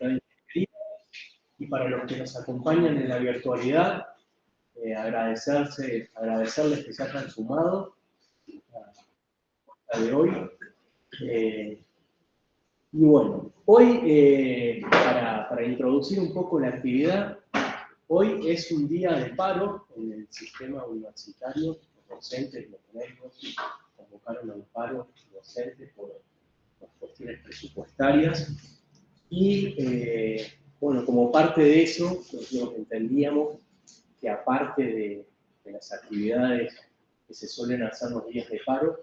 Facultad de Ingeniería, y para los que nos acompañan en la virtualidad, agradecerles que se hayan sumado a la de hoy. Y bueno, hoy, para introducir un poco la actividad, hoy es un día de paro en el sistema universitario. Los docentes, los médicos convocaron a un paro docente por cuestiones presupuestarias. Y bueno, como parte de eso, nosotros entendíamos que aparte de las actividades que se suelen hacer los días de paro,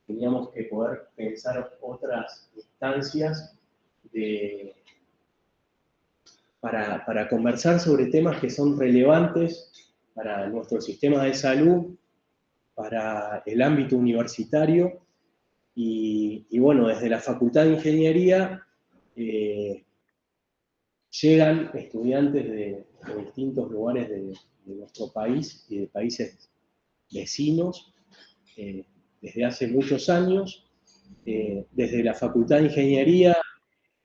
teníamos que poder pensar otras instancias para conversar sobre temas que son relevantes para nuestro sistema de salud, para el ámbito universitario, y bueno, desde la Facultad de Ingeniería llegan estudiantes de distintos lugares de nuestro país y de países vecinos desde hace muchos años. Desde la Facultad de Ingeniería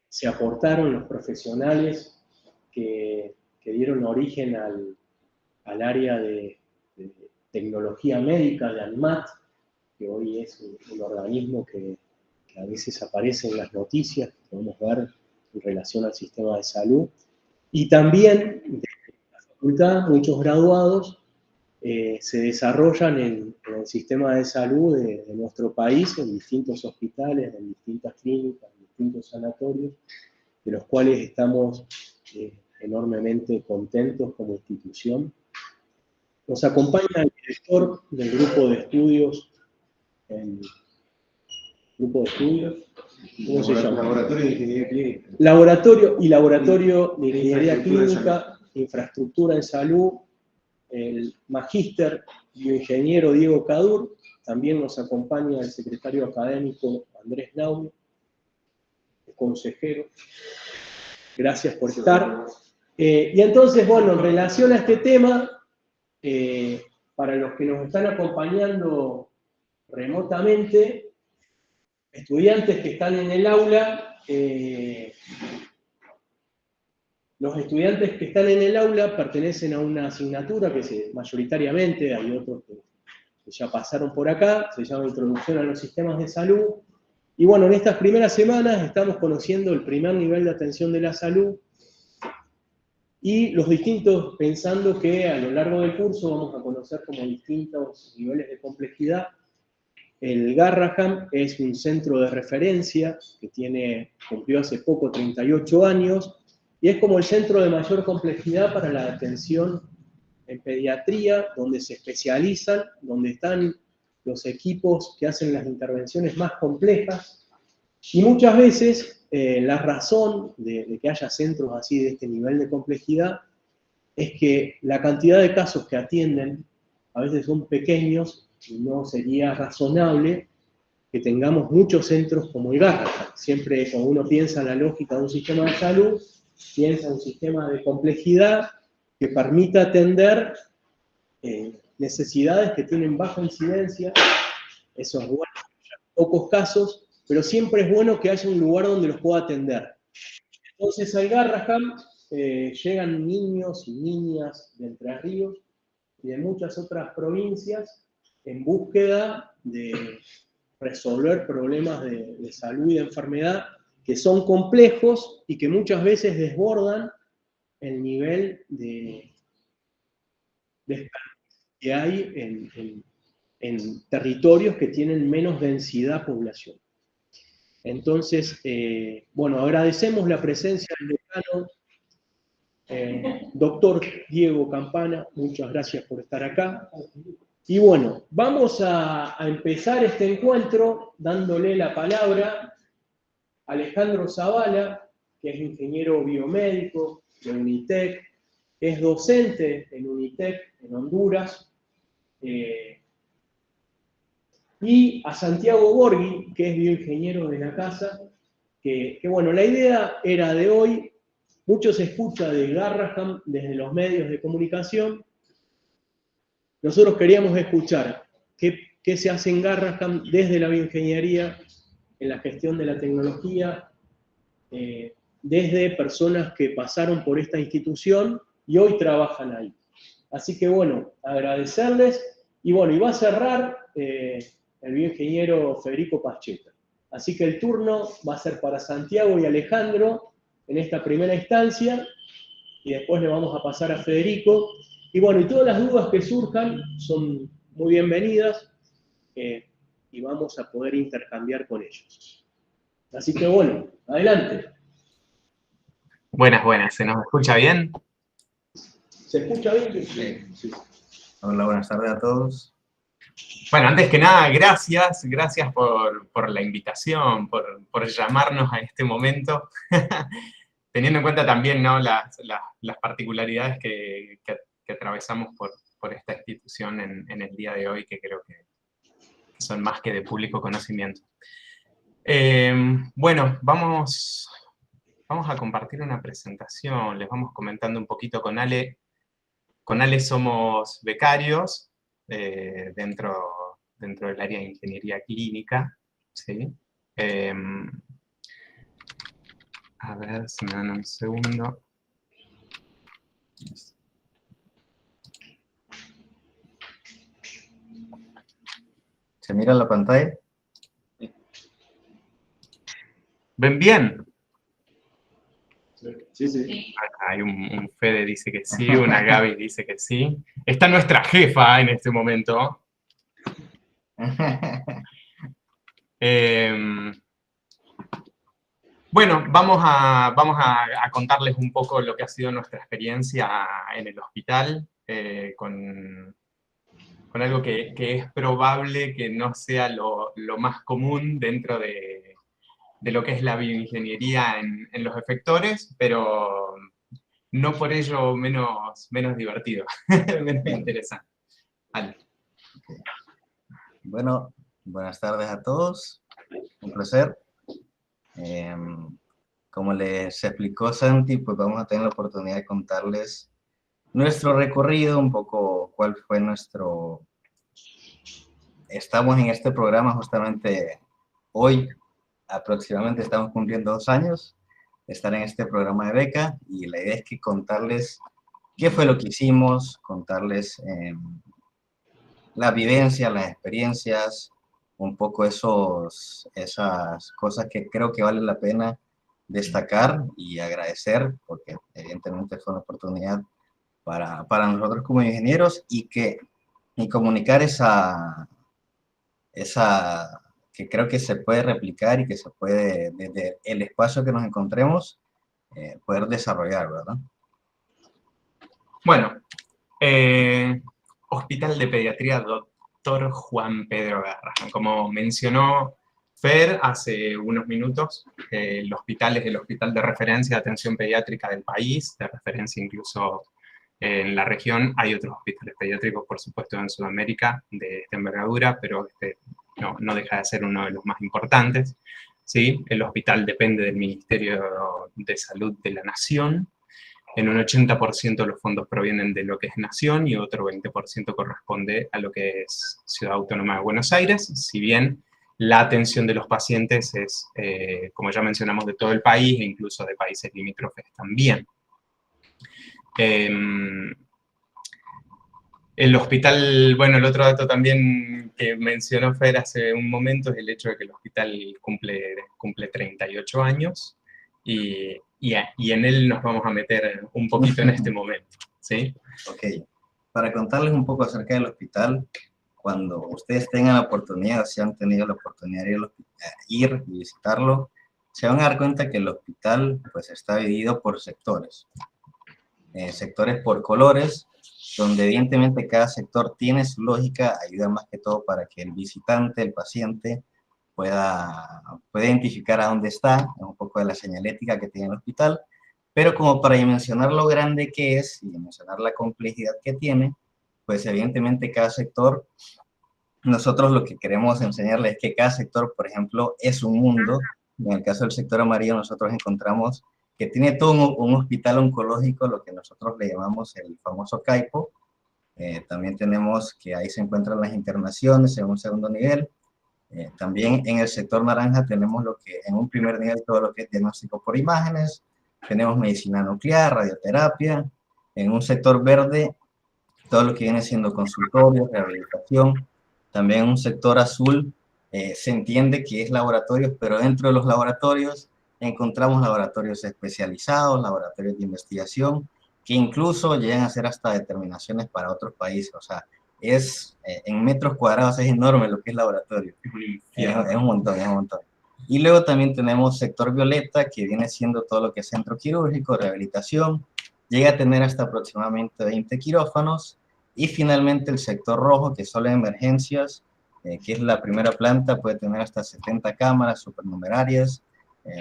se aportaron los profesionales que dieron origen al área de tecnología médica de ANMAT, que hoy es un organismo que a veces aparece en las noticias, que podemos ver en relación al sistema de salud. Y también de la facultad, muchos graduados se desarrollan en el sistema de salud de nuestro país, en distintos hospitales, en distintas clínicas, en distintos sanatorios, de los cuales estamos enormemente contentos como institución. Nos acompaña el director del grupo de estudios, ¿cómo se llama? Laboratorio de Ingeniería Clínica. Laboratorio de Ingeniería Clínica, Infraestructura en Salud, el magíster bioingeniero Diego Cadur. También nos acompaña el secretario académico Andrés Naumi, el consejero. Gracias por estar. Y entonces, bueno, en relación a este tema, para los que nos están acompañando remotamente, estudiantes que están en el aula, los estudiantes que están en el aula pertenecen a una asignatura que mayoritariamente, hay otros que ya pasaron por acá, se llama Introducción a los Sistemas de Salud. Y bueno, en estas primeras semanas estamos conociendo el primer nivel de atención de la salud, y los distintos, pensando que a lo largo del curso vamos a conocer como distintos niveles de complejidad. El Garrahan es un centro de referencia que cumplió hace poco 38 años, y es como el centro de mayor complejidad para la atención en pediatría, donde se especializan, donde están los equipos que hacen las intervenciones más complejas. Y muchas veces la razón de que haya centros así de este nivel de complejidad es que la cantidad de casos que atienden a veces son pequeños, y no sería razonable que tengamos muchos centros como el Garrahan. Siempre cuando uno piensa en la lógica de un sistema de salud, piensa en un sistema de complejidad que permita atender necesidades que tienen baja incidencia. Eso es bueno, pocos casos, pero siempre es bueno que haya un lugar donde los pueda atender. Entonces al Garrahan llegan niños y niñas de Entre Ríos y de muchas otras provincias en búsqueda de resolver problemas de salud y de enfermedad que son complejos y que muchas veces desbordan el nivel de que hay en territorios que tienen menos densidad poblacional. Entonces, bueno, agradecemos la presencia del decano, doctor Diego Campana, muchas gracias por estar acá. Y bueno, vamos a empezar este encuentro dándole la palabra a Alejandro Zavala, que es ingeniero biomédico de UNITEC, es docente en UNITEC en Honduras, y a Santiago Borghi, que es bioingeniero de la casa, que bueno, la idea era de hoy, mucho se escucha de Garrahan desde los medios de comunicación. Nosotros queríamos escuchar qué se hace en Garrahan desde la bioingeniería, en la gestión de la tecnología, desde personas que pasaron por esta institución y hoy trabajan ahí. Así que bueno, agradecerles, y bueno, y va a cerrar el bioingeniero Federico Pascheta. Así que el turno va a ser para Santiago y Alejandro en esta primera instancia, y después le vamos a pasar a Federico. Y bueno, y todas las dudas que surjan son muy bienvenidas, y vamos a poder intercambiar con ellos. Así que bueno, adelante. Buenas, buenas. ¿Se nos escucha bien? ¿Se escucha bien? Sí. Hola, buenas tardes a todos. Bueno, antes que nada, gracias por la invitación, por llamarnos a este momento, teniendo en cuenta también, ¿no?, las particularidades que atravesamos por esta institución en el día de hoy, que creo que son más que de público conocimiento. Bueno, vamos a compartir una presentación, les vamos comentando un poquito con Ale. Con Ale somos becarios dentro del área de ingeniería clínica, ¿sí? A ver si me dan un segundo. ¿Se mira la pantalla? ¿Ven bien? Sí, sí. Acá hay un Fede dice que sí, una Gaby dice que sí. Está nuestra jefa en este momento. Bueno, vamos a contarles un poco lo que ha sido nuestra experiencia en el hospital, con algo que es probable que no sea lo más común dentro de lo que es la bioingeniería en los efectores, pero no por ello menos divertido, menos interesante. Vale. Bueno, buenas tardes a todos. Un placer. Como les explicó Santi, pues vamos a tener la oportunidad de contarles nuestro recorrido, un poco cuál fue nuestro... Estamos en este programa justamente hoy, aproximadamente estamos cumpliendo 2 años de estar en este programa de beca, y la idea es que contarles qué fue lo que hicimos, contarles la vivencia, las experiencias, un poco esas cosas que creo que vale la pena destacar y agradecer, porque evidentemente fue una oportunidad para nosotros como ingenieros, y comunicar esa que creo que se puede replicar y que se puede, desde el espacio que nos encontremos, poder desarrollar, ¿verdad? Bueno, Hospital de Pediatría Dr. Juan Pedro Guerra. Como mencionó Fer hace unos minutos, el hospital es el hospital de referencia de atención pediátrica del país, de referencia incluso en la región. Hay otros hospitales pediátricos, por supuesto, en Sudamérica de esta envergadura, pero este no deja de ser uno de los más importantes, ¿sí? El hospital depende del Ministerio de Salud de la Nación. En un 80% los fondos provienen de lo que es Nación y otro 20% corresponde a lo que es Ciudad Autónoma de Buenos Aires, si bien la atención de los pacientes es, como ya mencionamos, de todo el país e incluso de países limítrofes también. El hospital, bueno, el otro dato también que mencionó Fer hace un momento es el hecho de que el hospital cumple 38 años y en él nos vamos a meter un poquito en este momento, ¿sí? Ok, para contarles un poco acerca del hospital, cuando ustedes tengan la oportunidad, si han tenido la oportunidad de ir y visitarlo, se van a dar cuenta que el hospital pues está dividido por sectores. Sectores por colores, donde evidentemente cada sector tiene su lógica, ayuda más que todo para que el visitante, el paciente, pueda identificar a dónde está, un poco de la señalética que tiene el hospital, pero como para mencionar lo grande que es y mencionar la complejidad que tiene, pues evidentemente cada sector, nosotros lo que queremos enseñarles es que cada sector, por ejemplo, es un mundo. En el caso del sector amarillo nosotros encontramos que tiene todo un hospital oncológico, lo que nosotros le llamamos el famoso CAIPO. También tenemos que ahí se encuentran las internaciones en un segundo nivel. También en el sector naranja tenemos lo que en un primer nivel todo lo que es diagnóstico por imágenes, tenemos medicina nuclear, radioterapia. En un sector verde, todo lo que viene siendo consultorios, rehabilitación. También un sector azul, se entiende que es laboratorios, pero dentro de los laboratorios encontramos laboratorios especializados, laboratorios de investigación, que incluso llegan a hacer hasta determinaciones para otros países. O sea, en metros cuadrados es enorme lo que es laboratorio. Es un montón, es un montón. Y luego también tenemos sector violeta, que viene siendo todo lo que es centro quirúrgico, rehabilitación, llega a tener hasta aproximadamente 20 quirófanos. Y finalmente el sector rojo, que solo emergencias, que es la primera planta, puede tener hasta 70 cámaras supernumerarias,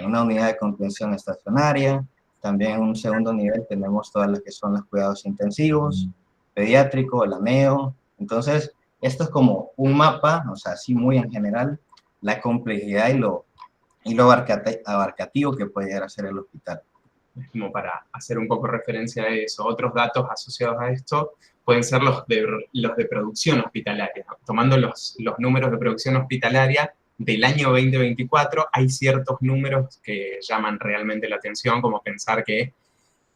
una unidad de contención estacionaria. También en un segundo nivel tenemos todas las que son los cuidados intensivos, pediátrico, el ANEO. Entonces, esto es como un mapa, o sea, así muy en general, la complejidad y lo abarcativo que puede llegar a ser el hospital. Como para hacer un poco referencia a eso, otros datos asociados a esto pueden ser los de producción hospitalaria. Tomando los números de producción hospitalaria del año 2024, hay ciertos números que llaman realmente la atención, como pensar que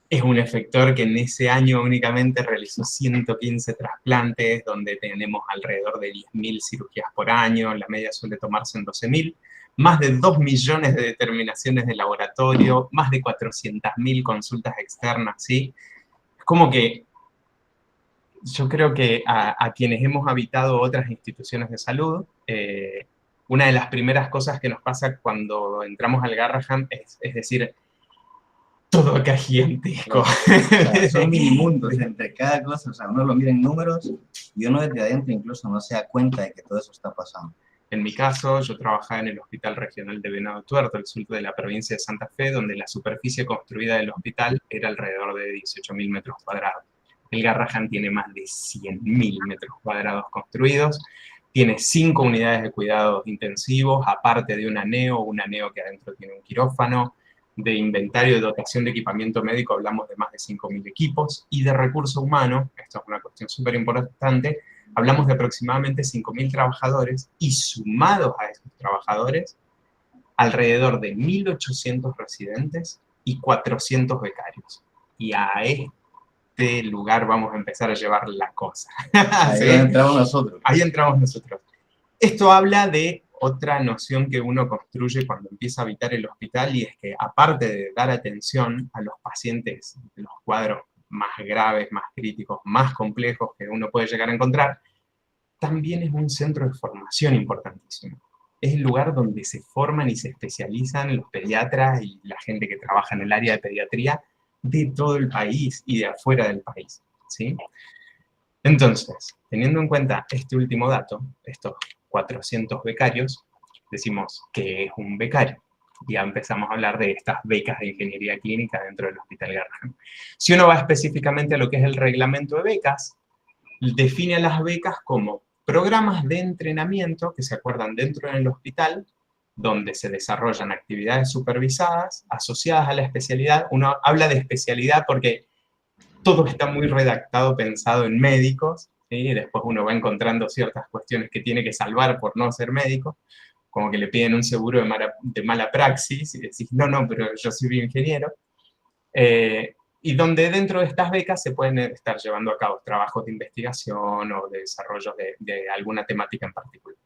es un efector que en ese año únicamente realizó 115 trasplantes, donde tenemos alrededor de 10.000 cirugías por año, la media suele tomarse en 12.000, más de 2 millones de determinaciones de laboratorio, más de 400.000 consultas externas, ¿sí? Es como que yo creo que a quienes hemos habitado otras instituciones de salud, una de las primeras cosas que nos pasa cuando entramos al Garrahan es decir, todo acá es gigantesco. O sea, son minimundos entre cada cosa, o sea, uno lo mira en números y uno desde adentro incluso no se da cuenta de que todo eso está pasando. En mi caso, yo trabajaba en el Hospital Regional de Venado Tuerto, el sur de la provincia de Santa Fe, donde la superficie construida del hospital era alrededor de 18.000 metros cuadrados. El Garrahan tiene más de 100.000 metros cuadrados construidos, tiene 5 unidades de cuidados intensivos, aparte de un ANEO que adentro tiene un quirófano. De inventario de dotación de equipamiento médico hablamos de más de 5.000 equipos, y de recurso humano, esto es una cuestión súper importante, hablamos de aproximadamente 5.000 trabajadores, y sumados a esos trabajadores, alrededor de 1.800 residentes y 400 becarios. Y a este lugar vamos a empezar a llevar la cosa. Ahí ¿sí? Entramos nosotros. Ahí entramos nosotros. Esto habla de otra noción que uno construye cuando empieza a habitar el hospital, y es que aparte de dar atención a los pacientes de los cuadros más graves, más críticos, más complejos que uno puede llegar a encontrar, también es un centro de formación importantísimo. Es el lugar donde se forman y se especializan los pediatras y la gente que trabaja en el área de pediatría de todo el país y de afuera del país, ¿sí? Entonces, teniendo en cuenta este último dato, estos 400 becarios, decimos que es un becario. Ya empezamos a hablar de estas becas de ingeniería clínica dentro del Hospital Garrahan. Si uno va específicamente a lo que es el reglamento de becas, define a las becas como programas de entrenamiento que se acuerdan dentro del hospital, donde se desarrollan actividades supervisadas asociadas a la especialidad. Uno habla de especialidad porque todo está muy redactado, pensado en médicos, ¿sí? Y después uno va encontrando ciertas cuestiones que tiene que salvar por no ser médico, como que le piden un seguro de mala praxis, y decís, no, pero yo soy bioingeniero. Y donde dentro de estas becas se pueden estar llevando a cabo trabajos de investigación o de desarrollo de alguna temática en particular.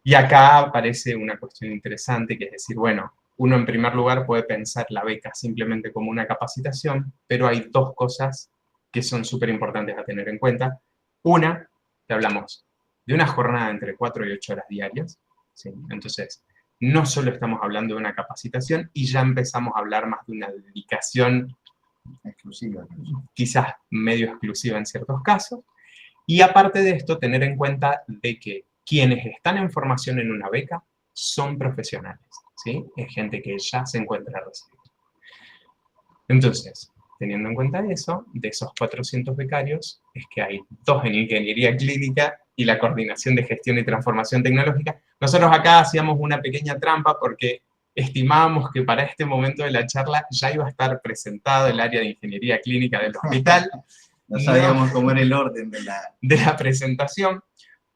Y acá aparece una cuestión interesante, que es decir, bueno, uno en primer lugar puede pensar la beca simplemente como una capacitación, pero hay dos cosas que son súper importantes a tener en cuenta. Una, que hablamos de una jornada entre 4 y 8 horas diarias, ¿sí? Entonces, no solo estamos hablando de una capacitación, y ya empezamos a hablar más de una dedicación exclusiva, quizás medio exclusiva en ciertos casos. Y aparte de esto, tener en cuenta de que quienes están en formación en una beca son profesionales, ¿sí? Es gente que ya se encuentra recibida. Entonces, teniendo en cuenta eso, de esos 400 becarios, es que hay 2 en ingeniería clínica y la coordinación de gestión y transformación tecnológica. Nosotros acá hacíamos una pequeña trampa porque estimábamos que para este momento de la charla ya iba a estar presentado el área de ingeniería clínica del hospital. No sabíamos cómo era el orden de la presentación,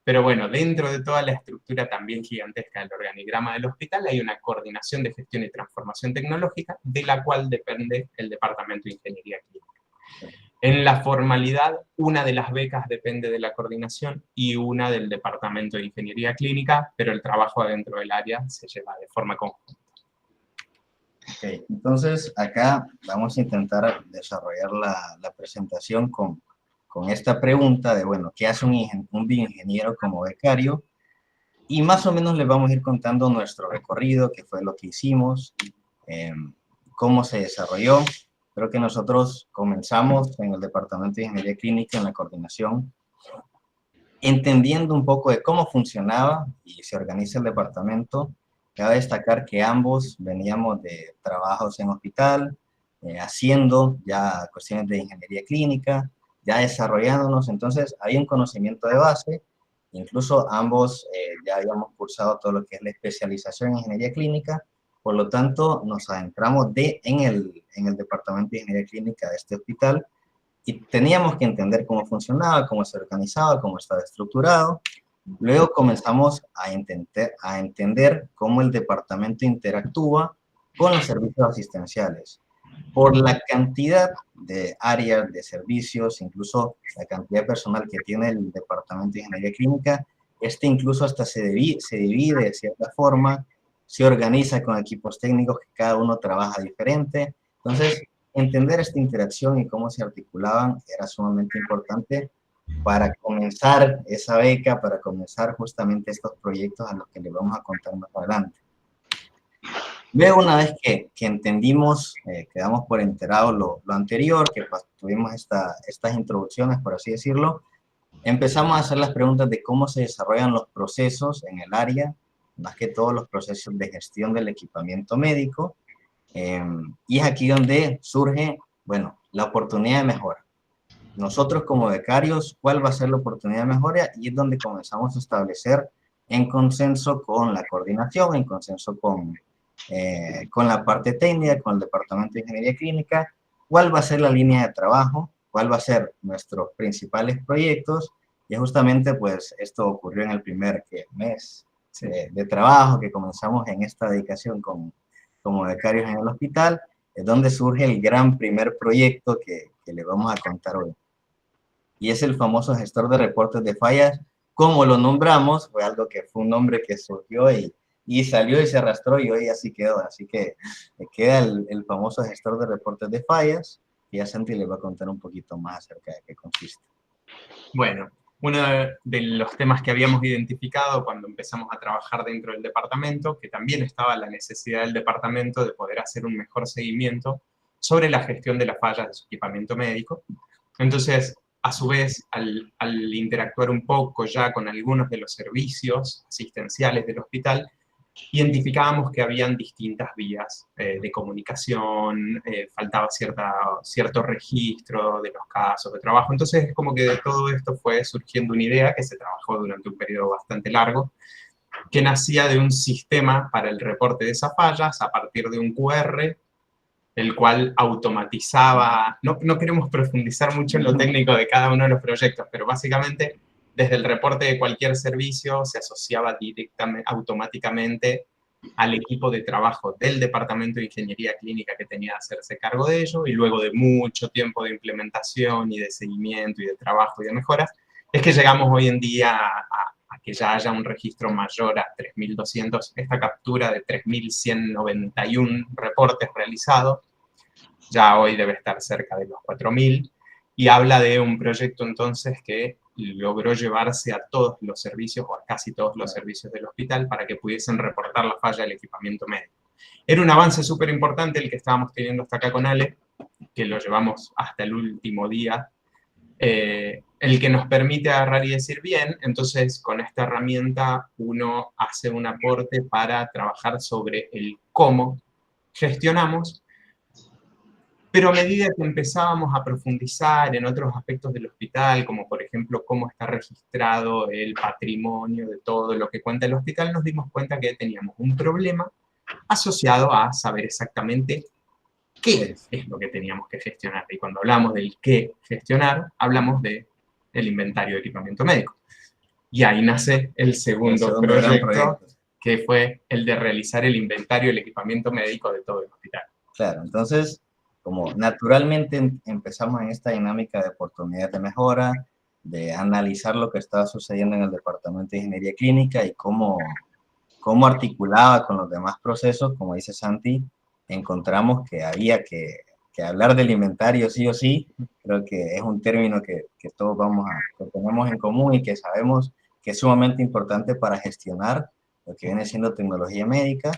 Pero bueno, dentro de toda la estructura también gigantesca del organigrama del hospital hay una coordinación de gestión y transformación tecnológica de la cual depende el Departamento de Ingeniería Clínica. En la formalidad, una de las becas depende de la coordinación y una del Departamento de Ingeniería Clínica, pero el trabajo adentro del área se lleva de forma conjunta. Ok, entonces acá vamos a intentar desarrollar la presentación con esta pregunta de, bueno, ¿qué hace un bioingeniero como becario? Y más o menos les vamos a ir contando nuestro recorrido, qué fue lo que hicimos, cómo se desarrolló. Creo que nosotros comenzamos en el Departamento de Ingeniería Clínica, en la coordinación, entendiendo un poco de cómo funcionaba y se organiza el departamento. Cabe destacar que ambos veníamos de trabajos en hospital, haciendo ya cuestiones de ingeniería clínica, ya desarrollándonos, entonces hay un conocimiento de base. Incluso ambos ya habíamos cursado todo lo que es la especialización en ingeniería clínica, por lo tanto nos adentramos en el departamento de ingeniería clínica de este hospital y teníamos que entender cómo funcionaba, cómo se organizaba, cómo estaba estructurado. Luego comenzamos a entender cómo el departamento interactúa con los servicios asistenciales. Por la cantidad de áreas, de servicios, incluso la cantidad de personal que tiene el departamento de ingeniería clínica, incluso hasta se divide de cierta forma, se organiza con equipos técnicos que cada uno trabaja diferente. Entonces, entender esta interacción y cómo se articulaban era sumamente importante para comenzar esa beca, para comenzar justamente estos proyectos a los que les vamos a contar más adelante. Luego, una vez que entendimos, quedamos por enterado lo anterior, que tuvimos estas introducciones, por así decirlo, empezamos a hacer las preguntas de cómo se desarrollan los procesos en el área, más que todos los procesos de gestión del equipamiento médico, y es aquí donde surge, bueno, la oportunidad de mejora. Nosotros como becarios, ¿cuál va a ser la oportunidad de mejora? Y es donde comenzamos a establecer en consenso con la coordinación, en consenso con la parte técnica, con el Departamento de Ingeniería Clínica, cuál va a ser la línea de trabajo, cuál va a ser nuestros principales proyectos, y justamente pues esto ocurrió en el primer mes de trabajo que comenzamos en esta dedicación como becarios en el hospital, es donde surge el gran primer proyecto que le vamos a contar hoy. Y es el famoso gestor de reportes de fallas. Como lo nombramos, fue algo que fue un nombre que surgió y salió y se arrastró y hoy así quedó. Así que queda el famoso gestor de reportes de fallas, y ya Santi le va a contar un poquito más acerca de qué consiste. Bueno, uno de los temas que habíamos identificado cuando empezamos a trabajar dentro del departamento, que también estaba la necesidad del departamento de poder hacer un mejor seguimiento sobre la gestión de las fallas de su equipamiento médico. Entonces, a su vez, al interactuar un poco ya con algunos de los servicios asistenciales del hospital, identificábamos que habían distintas vías de comunicación, faltaba cierto registro de los casos de trabajo. Entonces, es como que de todo esto fue surgiendo una idea que se trabajó durante un periodo bastante largo, que nacía de un sistema para el reporte de esas fallas a partir de un QR, el cual automatizaba, no queremos profundizar mucho en lo técnico de cada uno de los proyectos, pero básicamente desde el reporte de cualquier servicio se asociaba directamente, automáticamente al equipo de trabajo del Departamento de Ingeniería Clínica que tenía que hacerse cargo de ello, y luego de mucho tiempo de implementación y de seguimiento y de trabajo y de mejoras, es que llegamos hoy en día a que ya haya un registro mayor a 3.200, esta captura de 3.191 reportes realizados, ya hoy debe estar cerca de los 4.000, y habla de un proyecto entonces que logró llevarse a todos los servicios, o a casi todos los servicios del hospital, para que pudiesen reportar la falla del equipamiento médico. Era un avance súper importante el que estábamos teniendo hasta acá con Ale, que lo llevamos hasta el último día, el que nos permite agarrar y decir, bien, entonces con esta herramienta uno hace un aporte para trabajar sobre el cómo gestionamos, pero a medida que empezábamos a profundizar en otros aspectos del hospital, como por ejemplo cómo está registrado el patrimonio de todo lo que cuenta el hospital, nos dimos cuenta que teníamos un problema asociado a saber exactamente qué es lo que teníamos que gestionar. Y cuando hablamos del qué gestionar, hablamos del inventario de equipamiento médico. Y ahí nace el El segundo segundo gran proyecto, proyecto. que fue el de realizar el inventario y el equipamiento médico de todo el hospital. Claro, entonces, como naturalmente empezamos en esta dinámica de oportunidad de mejora, de analizar lo que estaba sucediendo en el departamento de ingeniería clínica y cómo articulaba con los demás procesos, como dice Santi, encontramos que había que hablar del inventario sí o sí. Creo que es un término que todos que tenemos en común y que sabemos que es sumamente importante para gestionar lo que viene siendo tecnología médica.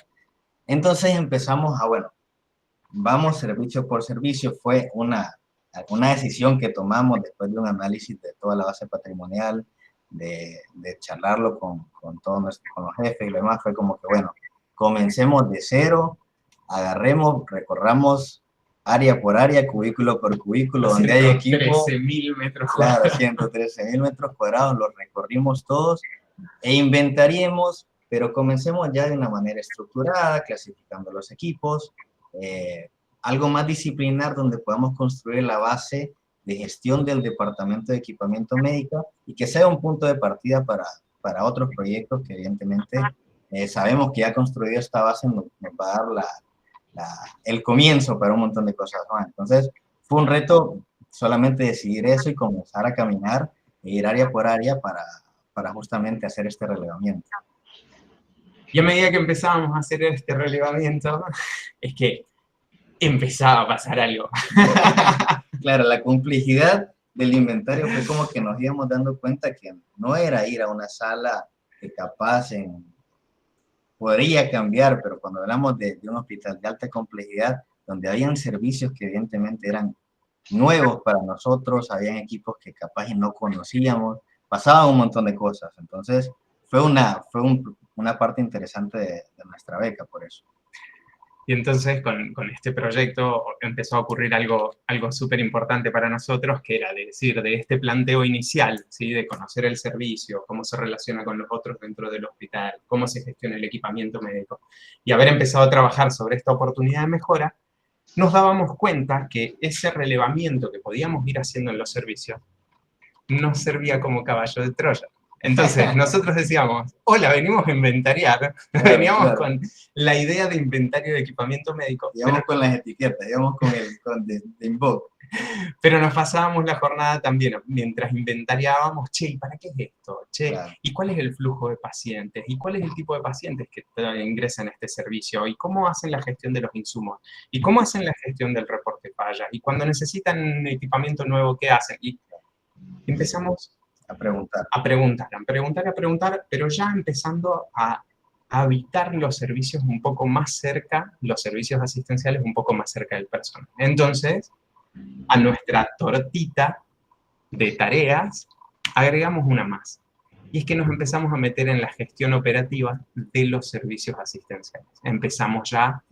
Entonces empezamos bueno, vamos servicio por servicio. Fue una decisión que tomamos después de un análisis de toda la base patrimonial, de charlarlo con todos con los jefes y lo demás. Fue como que, bueno, comencemos de cero, agarremos, recorramos área por área, cubículo por cubículo, donde hay equipo. 113.000 metros cuadrados. Claro, 113.000 metros cuadrados, los recorrimos todos e inventariemos, pero comencemos ya de una manera estructurada, clasificando los equipos, algo más disciplinar donde podamos construir la base de gestión del departamento de equipamiento médico y que sea un punto de partida para otros proyectos que evidentemente sabemos que ya construido esta base nos va a dar el comienzo para un montón de cosas más. Entonces fue un reto solamente decidir eso y comenzar a caminar e ir área por área para justamente hacer este relevamiento. Y a medida que empezábamos a hacer este relevamiento, es que empezaba a pasar algo. Claro, la complejidad del inventario fue como que nos íbamos dando cuenta que no era ir a una sala que capaz podría cambiar, pero cuando hablamos de un hospital de alta complejidad, donde habían servicios que evidentemente eran nuevos para nosotros, habían equipos que capaz no conocíamos, pasaba un montón de cosas. Entonces fue una parte interesante de nuestra beca por eso. Y entonces con este proyecto empezó a ocurrir algo súper importante para nosotros, que era decir, de este planteo inicial, ¿sí? De conocer el servicio, cómo se relaciona con los otros dentro del hospital, cómo se gestiona el equipamiento médico, y haber empezado a trabajar sobre esta oportunidad de mejora, nos dábamos cuenta que ese relevamiento que podíamos ir haciendo en los servicios nos servía como caballo de Troya. Entonces, nosotros decíamos, hola, venimos a inventariar, veníamos con la idea de inventario de equipamiento médico. Íbamos con las etiquetas, íbamos con de Invoke. Pero nos pasábamos la jornada también, mientras inventariábamos, che, ¿y para qué es esto? Che, claro. ¿Y cuál es el flujo de pacientes? ¿Y cuál es el tipo de pacientes que ingresan a este servicio? ¿Y cómo hacen la gestión de los insumos? ¿Y cómo hacen la gestión del reporte falla? ¿Y cuando necesitan equipamiento nuevo, qué hacen? Y empezamos a preguntar, pero ya empezando a habitar los servicios un poco más cerca, los servicios asistenciales un poco más cerca del personal. Entonces, a nuestra tortita de tareas agregamos una más. Y es que nos empezamos a meter en la gestión operativa de los servicios asistenciales. Empezamos ya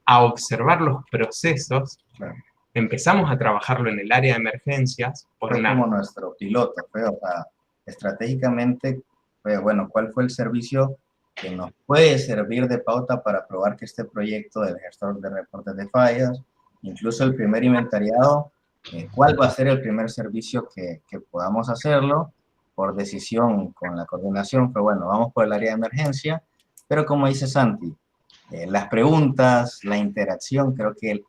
a observar los procesos. Claro. Empezamos a trabajarlo en el área de emergencias. Fue como nuestro piloto, o sea, estratégicamente, bueno, ¿cuál fue el servicio que nos puede servir de pauta para probar que este proyecto del gestor de reportes de fallas, incluso el primer inventariado, cuál va a ser el primer servicio que podamos hacerlo? Por decisión con la coordinación fue, bueno, vamos por el área de emergencia, pero como dice Santi, las preguntas, la interacción, creo que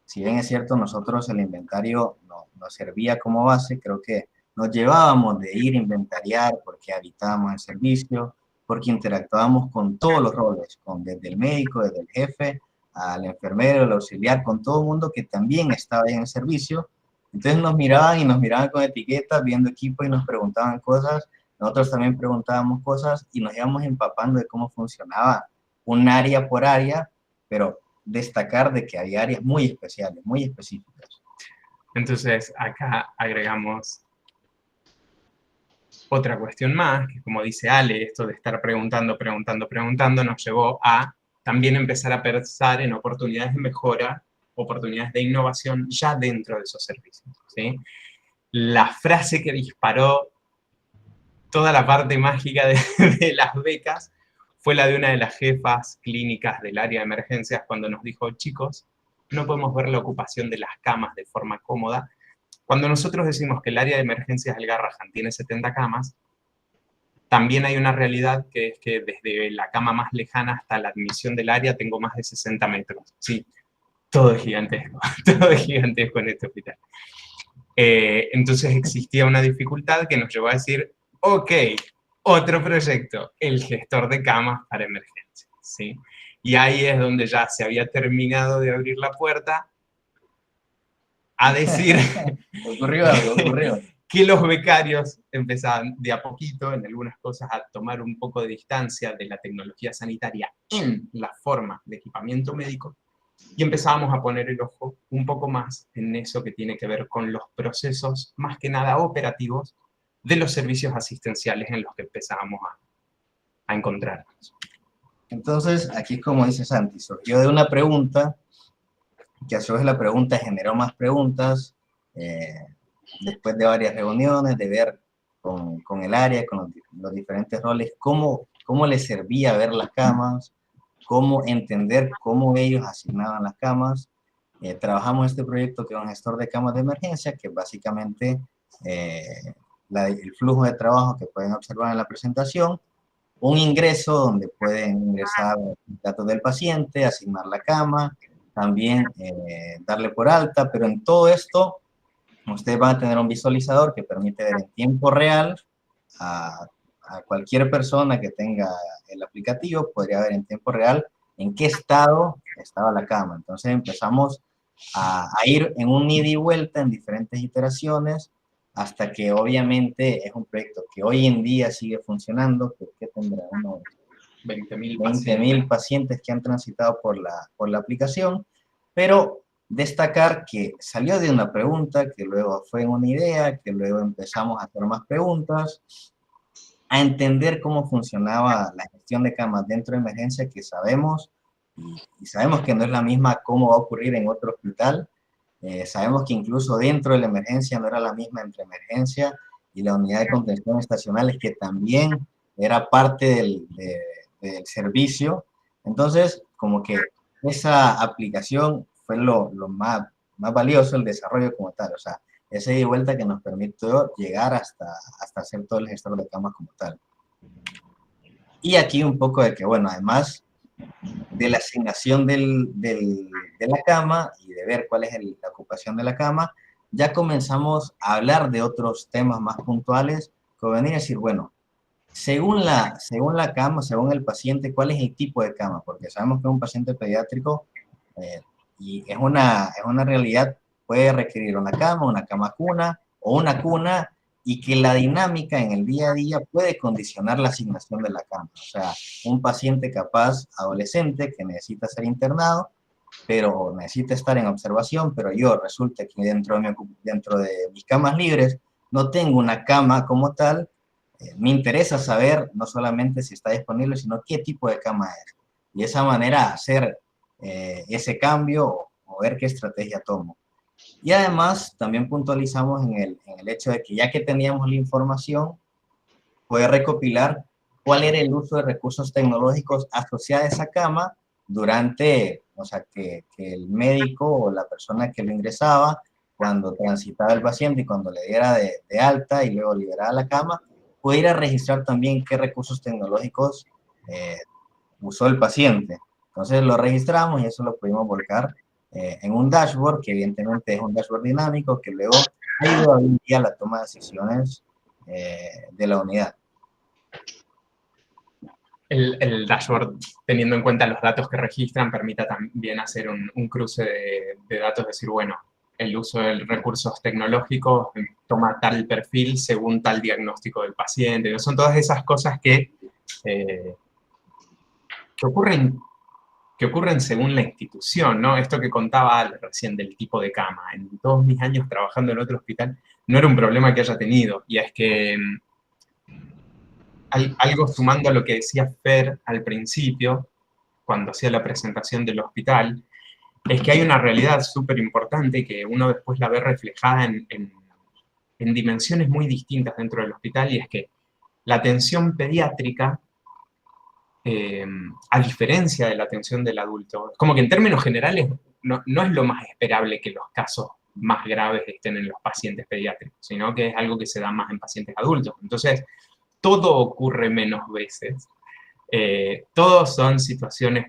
si bien es cierto, nosotros el inventario nos servía como base, creo que nos llevábamos de ir a inventariar porque habitábamos el servicio, porque interactuábamos con todos los roles, desde el médico, desde el jefe, al enfermero, al auxiliar, con todo el mundo que también estaba ahí en el servicio. Entonces nos miraban con etiquetas, viendo equipo y nos preguntaban cosas. Nosotros también preguntábamos cosas y nos íbamos empapando de cómo funcionaba un área por área, pero destacar de que hay áreas muy especiales, muy específicas. Entonces, acá agregamos otra cuestión más, que como dice Ale, esto de estar preguntando, nos llevó a también empezar a pensar en oportunidades de mejora, oportunidades de innovación ya dentro de esos servicios, ¿sí? La frase que disparó toda la parte mágica de las becas fue la de una de las jefas clínicas del área de emergencias cuando nos dijo, chicos, no podemos ver la ocupación de las camas de forma cómoda. Cuando nosotros decimos que el área de emergencias del Garrahan tiene 70 camas, también hay una realidad que es que desde la cama más lejana hasta la admisión del área tengo más de 60 metros. Sí, todo es gigantesco, todo es gigantesco en este hospital. Entonces existía una dificultad que nos llevó a decir, ok, otro proyecto, el gestor de camas para emergencias, ¿sí? Y ahí es donde ya se había terminado de abrir la puerta a decir Ocurrió algo, ocurrió. que los becarios empezaban de a poquito en algunas cosas a tomar un poco de distancia de la tecnología sanitaria en la forma de equipamiento médico y empezábamos a poner el ojo un poco más en eso que tiene que ver con los procesos más que nada operativos de los servicios asistenciales en los que empezábamos a encontrarnos. Entonces, aquí como dice Santi, surgió de una pregunta, que a su vez la pregunta generó más preguntas, después de varias reuniones, de ver con el área, con los diferentes roles, cómo les servía ver las camas, cómo entender cómo ellos asignaban las camas. Trabajamos este proyecto que es un gestor de camas de emergencia, que básicamente el flujo de trabajo que pueden observar en la presentación, un ingreso donde pueden ingresar datos del paciente, asignar la cama, también darle por alta, pero en todo esto ustedes van a tener un visualizador que permite ver en tiempo real a cualquier persona que tenga el aplicativo, podría ver en tiempo real en qué estado estaba la cama. Entonces empezamos a ir en un ida y vuelta en diferentes iteraciones hasta que obviamente es un proyecto que hoy en día sigue funcionando, porque tendrá unos 20.000 pacientes que han transitado por la aplicación, pero destacar que salió de una pregunta, que luego fue una idea, que luego empezamos a hacer más preguntas, a entender cómo funcionaba la gestión de camas dentro de emergencia, que sabemos, y sabemos que no es la misma cómo va a ocurrir en otro hospital. Sabemos que incluso dentro de la emergencia no era la misma entre emergencia y la unidad de contención estacionales, que también era parte del servicio. Entonces, como que esa aplicación fue lo más valioso, el desarrollo como tal. O sea, esa ida y vuelta que nos permitió llegar hasta hacer todo el gestor de camas como tal. Y aquí un poco de que, bueno, además de la asignación de la cama y de ver cuál es la ocupación de la cama, ya comenzamos a hablar de otros temas más puntuales, como venir a decir, bueno, según la cama, según el paciente, ¿cuál es el tipo de cama? Porque sabemos que un paciente pediátrico, y es una realidad, puede requerir una cama cuna o una cuna, y que la dinámica en el día a día puede condicionar la asignación de la cama. O sea, un paciente capaz, adolescente, que necesita ser internado, pero necesita estar en observación, pero yo resulta que dentro de mis camas libres no tengo una cama como tal. Me interesa saber no solamente si está disponible, sino qué tipo de cama es. Y de esa manera hacer ese cambio o ver qué estrategia tomo. Y además también puntualizamos en el hecho de que ya que teníamos la información, poder recopilar cuál era el uso de recursos tecnológicos asociados a esa cama durante, o sea, que el médico o la persona que lo ingresaba, cuando transitaba el paciente y cuando le diera de alta y luego liberaba la cama, pudiera registrar también qué recursos tecnológicos usó el paciente. Entonces lo registramos y eso lo pudimos volcar en un dashboard, que evidentemente es un dashboard dinámico, que luego ayuda hoy en día a la toma de decisiones de la unidad. El dashboard, teniendo en cuenta los datos que registran, permite también hacer un cruce de datos, decir, bueno, el uso de recursos tecnológicos toma tal perfil según tal diagnóstico del paciente. Son todas esas cosas que ocurren según la institución, ¿no? Esto que contaba Ale recién del tipo de cama. En todos mis años trabajando en otro hospital, no era un problema que haya tenido. Y es que algo sumando a lo que decía Fer al principio, cuando hacía la presentación del hospital, es que hay una realidad súper importante que uno después la ve reflejada en dimensiones muy distintas dentro del hospital, y es que la atención pediátrica, a diferencia de la atención del adulto, como que en términos generales no es lo más esperable que los casos más graves estén en los pacientes pediátricos, sino que es algo que se da más en pacientes adultos. Entonces, todo ocurre menos veces. Todos son situaciones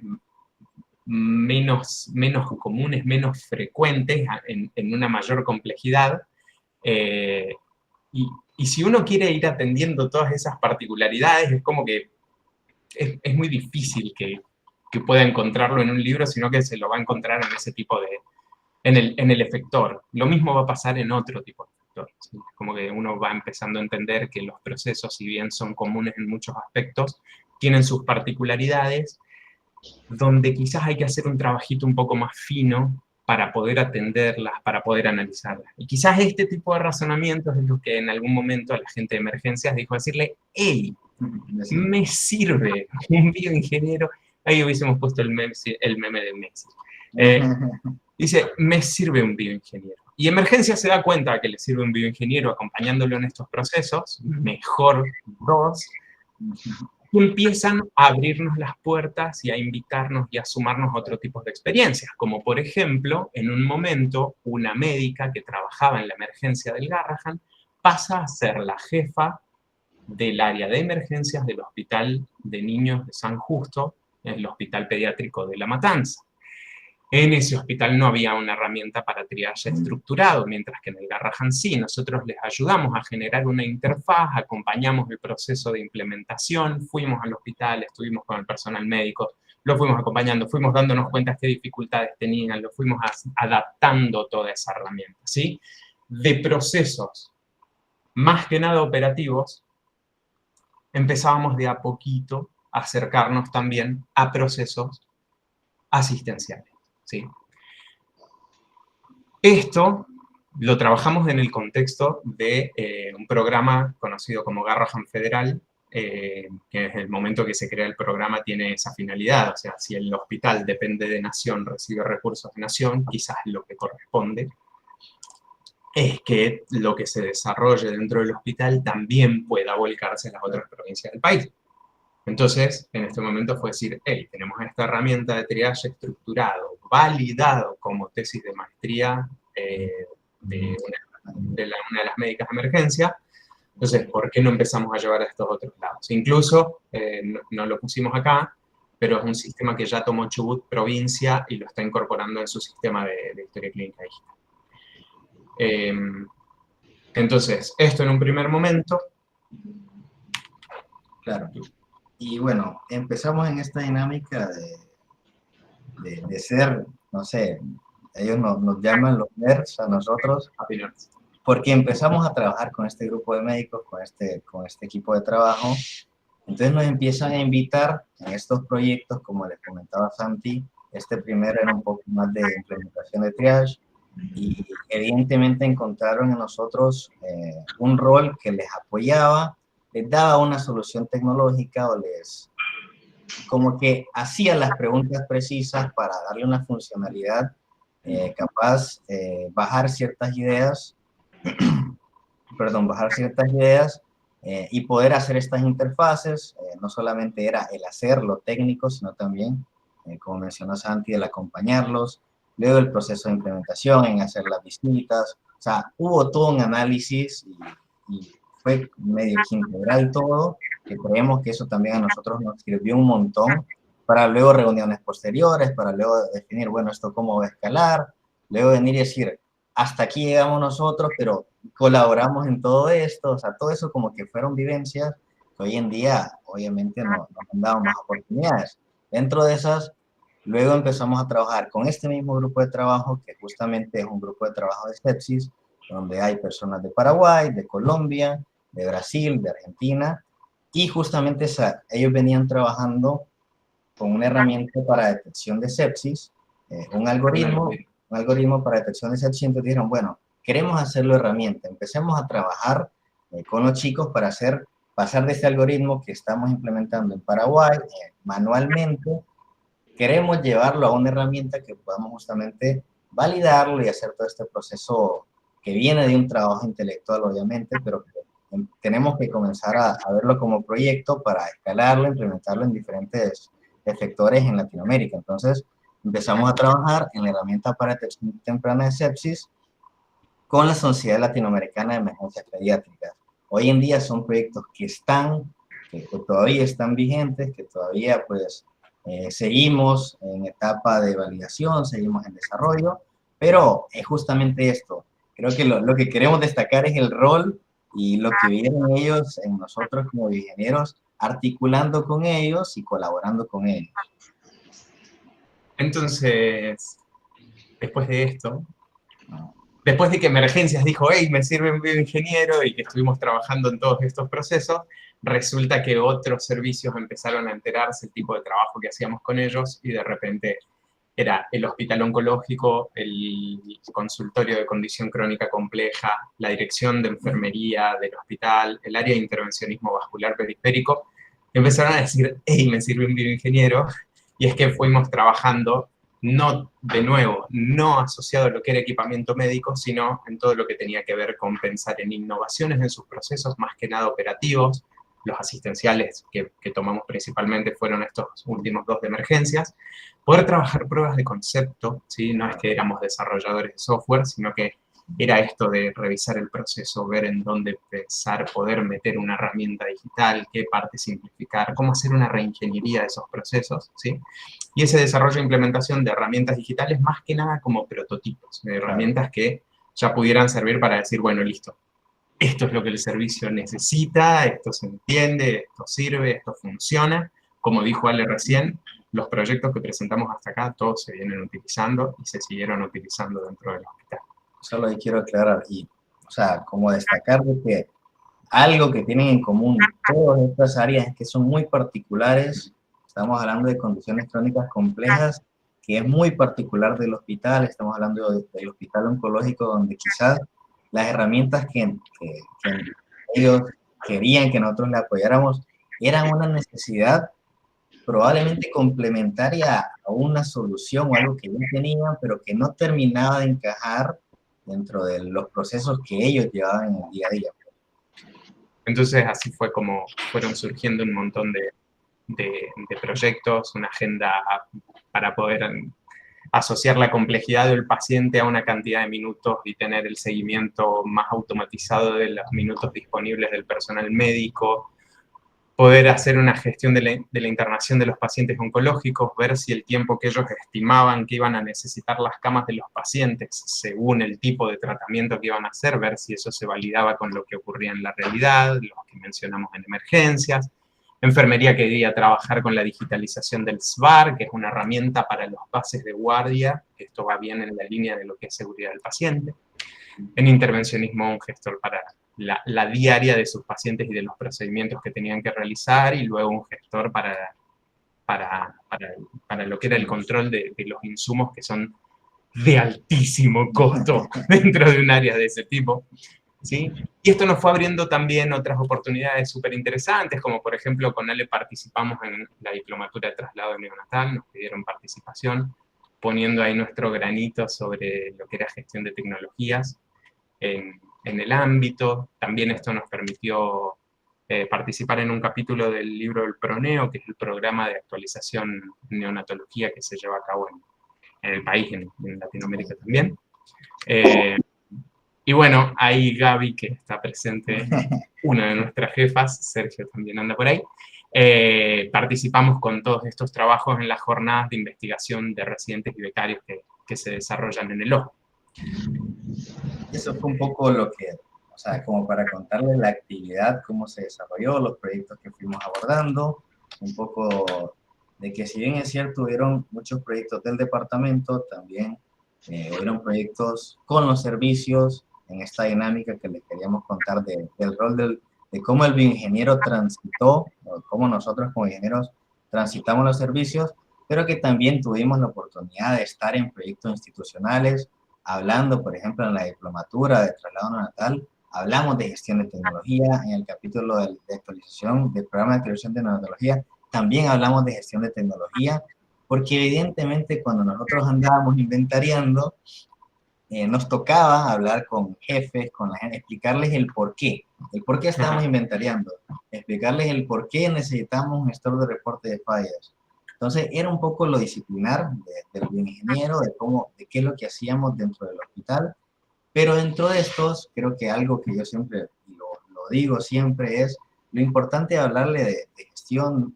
menos comunes, menos frecuentes, en una mayor complejidad. Y si uno quiere ir atendiendo todas esas particularidades, es como que es muy difícil que pueda encontrarlo en un libro, sino que se lo va a encontrar en ese tipo de... en el efector. Lo mismo va a pasar en otro tipo de efector, ¿sí? Como que uno va empezando a entender que los procesos, si bien son comunes en muchos aspectos, tienen sus particularidades, donde quizás hay que hacer un trabajito un poco más fino para poder atenderlas, para poder analizarlas. Y quizás este tipo de razonamientos es lo que en algún momento a la gente de emergencias dijo decirle, hey, me sirve un bioingeniero. Ahí hubiésemos puesto el meme de Messi. Dice, me sirve un bioingeniero. Y Emergencias se da cuenta que le sirve un bioingeniero acompañándolo en estos procesos, mejor dos, y empiezan a abrirnos las puertas y a invitarnos y a sumarnos a otro tipo de experiencias, como por ejemplo, en un momento, una médica que trabajaba en la emergencia del Garrahan pasa a ser la jefa del área de emergencias del Hospital de Niños de San Justo, el Hospital Pediátrico de La Matanza. En ese hospital no había una herramienta para triaje estructurado, mientras que en el Garrahan sí. Nosotros les ayudamos a generar una interfaz, acompañamos el proceso de implementación, fuimos al hospital, estuvimos con el personal médico, lo fuimos acompañando, fuimos dándonos cuenta qué dificultades tenían, lo fuimos adaptando toda esa herramienta, ¿sí? De procesos, más que nada operativos, empezábamos de a poquito a acercarnos también a procesos asistenciales, ¿sí? Esto lo trabajamos en el contexto de un programa conocido como Garrahan Federal, que desde el momento que se crea el programa tiene esa finalidad. O sea, si el hospital depende de Nación, recibe recursos de Nación, quizás lo que corresponde es que lo que se desarrolle dentro del hospital también pueda volcarse en las otras provincias del país. Entonces, en este momento fue decir, hey, tenemos esta herramienta de triaje estructurado, validado como tesis de maestría de una de las médicas de emergencia. Entonces, ¿por qué no empezamos a llevar a estos otros lados? Incluso, no lo pusimos acá, pero es un sistema que ya tomó Chubut provincia y lo está incorporando en su sistema de historia clínica digital. Entonces, esto en un primer momento. Claro. Y bueno, empezamos en esta dinámica de ser, no sé, ellos nos llaman los nerds a nosotros, porque empezamos a trabajar con este grupo de médicos, con este equipo de trabajo. Entonces nos empiezan a invitar en estos proyectos, como les comentaba Santi. Este primero era un poco más de implementación de triage, y evidentemente encontraron en nosotros un rol que les apoyaba, les daba una solución tecnológica o como que hacía las preguntas precisas para darle una funcionalidad capaz, bajar ciertas ideas, y poder hacer estas interfaces. No solamente era el hacer lo técnico, sino también, como mencionó Santi, el acompañarlos, luego el proceso de implementación, en hacer las visitas. O sea, hubo todo un análisis y fue medio que integral todo, que creemos que eso también a nosotros nos sirvió un montón para luego reuniones posteriores, para luego definir, bueno, esto cómo va a escalar, luego venir y decir, hasta aquí llegamos nosotros, pero colaboramos en todo esto. O sea, todo eso como que fueron vivencias que hoy en día obviamente nos han dado más oportunidades. Dentro de esas, luego empezamos a trabajar con este mismo grupo de trabajo, que justamente es un grupo de trabajo de sepsis, donde hay personas de Paraguay, de Colombia, de Brasil, de Argentina, y justamente ellos venían trabajando con una herramienta para detección de sepsis, un algoritmo para detección de sepsis. Entonces dijeron, bueno, queremos hacerlo herramienta, empecemos a trabajar con los chicos para pasar de este algoritmo que estamos implementando en Paraguay manualmente, queremos llevarlo a una herramienta que podamos justamente validarlo y hacer todo este proceso que viene de un trabajo intelectual, obviamente, pero que tenemos que comenzar a verlo como proyecto para escalarlo, implementarlo en diferentes efectores en Latinoamérica. Entonces, empezamos a trabajar en la herramienta para detección temprana de sepsis con la Sociedad Latinoamericana de Emergencias Pediátricas, hoy en día son proyectos que todavía están vigentes, que todavía pues seguimos en etapa de validación, seguimos en desarrollo, pero es justamente esto. Creo que lo que queremos destacar es el rol y lo que vieron ellos en nosotros como ingenieros, articulando con ellos y colaborando con ellos. Entonces, después de esto, después de que Emergencias dijo, hey, me sirve un bioingeniero, y que estuvimos trabajando en todos estos procesos, resulta que otros servicios empezaron a enterarse el tipo de trabajo que hacíamos con ellos, y de repente era el hospital oncológico, el consultorio de condición crónica compleja, la dirección de enfermería del hospital, el área de intervencionismo vascular periférico, empezaron a decir, hey, me sirve un bioingeniero, y es que fuimos trabajando, no, de nuevo, no asociado a lo que era equipamiento médico, sino en todo lo que tenía que ver con pensar en innovaciones en sus procesos, más que nada operativos. Los asistenciales que tomamos principalmente fueron estos últimos 2 de Emergencias. Poder trabajar pruebas de concepto, ¿sí? No es que éramos desarrolladores de software, sino que era esto de revisar el proceso, ver en dónde pensar, poder meter una herramienta digital, qué parte simplificar, cómo hacer una reingeniería de esos procesos, ¿sí? Y ese desarrollo e implementación de herramientas digitales más que nada como prototipos, de herramientas que ya pudieran servir para decir, bueno, listo, esto es lo que el servicio necesita, esto se entiende, esto sirve, esto funciona. Como dijo Ale recién, los proyectos que presentamos hasta acá, todos se vienen utilizando y se siguieron utilizando dentro del hospital. Solo ahí quiero aclarar, y, o sea, como destacar de que algo que tienen en común todas estas áreas es que son muy particulares. Estamos hablando de condiciones crónicas complejas, que es muy particular del hospital. Estamos hablando del hospital oncológico, donde quizás las herramientas que ellos querían que nosotros le apoyáramos eran una necesidad probablemente complementaria a una solución o algo que ya tenían, pero que no terminaba de encajar dentro de los procesos que ellos llevaban en el día a día. Entonces así fue como fueron surgiendo un montón de proyectos, una agenda para poder asociar la complejidad del paciente a una cantidad de minutos y tener el seguimiento más automatizado de los minutos disponibles del personal médico, poder hacer una gestión de la internación de los pacientes oncológicos, ver si el tiempo que ellos estimaban que iban a necesitar las camas de los pacientes según el tipo de tratamiento que iban a hacer, ver si eso se validaba con lo que ocurría en la realidad, lo que mencionamos en Emergencias. Enfermería quería trabajar con la digitalización del SBAR, que es una herramienta para los pases de guardia, esto va bien en la línea de lo que es seguridad del paciente. En intervencionismo, un gestor para la diaria de sus pacientes y de los procedimientos que tenían que realizar, y luego un gestor para lo que era el control de los insumos que son de altísimo costo dentro de un área de ese tipo, ¿sí? Y esto nos fue abriendo también otras oportunidades súper interesantes, como por ejemplo con Ale participamos en la diplomatura de traslado neonatal, nos pidieron participación, poniendo ahí nuestro granito sobre lo que era gestión de tecnologías en el ámbito. También esto nos permitió participar en un capítulo del libro del PRONEO, que es el programa de actualización en neonatología que se lleva a cabo en el país, en Latinoamérica también. Y bueno, ahí Gaby, que está presente, una de nuestras jefas, Sergio también anda por ahí, participamos con todos estos trabajos en las jornadas de investigación de residentes y becarios que se desarrollan en el OJO. Eso fue un poco lo que, o sea, como para contarles la actividad, cómo se desarrolló, los proyectos que fuimos abordando, un poco de que si bien es cierto, hubieron muchos proyectos del departamento, también hubieron proyectos con los servicios, en esta dinámica que les queríamos contar del rol de cómo el bioingeniero transitó, o cómo nosotros como ingenieros transitamos los servicios, pero que también tuvimos la oportunidad de estar en proyectos institucionales, hablando, por ejemplo, en la diplomatura de traslado neonatal, hablamos de gestión de tecnología, en el capítulo de actualización del programa de actualización de neonatología, también hablamos de gestión de tecnología, porque evidentemente cuando nosotros andábamos inventariando, nos tocaba hablar con jefes, con la gente, explicarles el por qué estábamos inventariando, explicarles el por qué necesitamos un gestor de reporte de fallas. Entonces era un poco lo disciplinar del ingeniero, de qué es lo que hacíamos dentro del hospital, pero dentro de estos, creo que algo que yo siempre lo digo siempre, es lo importante de hablarle de gestión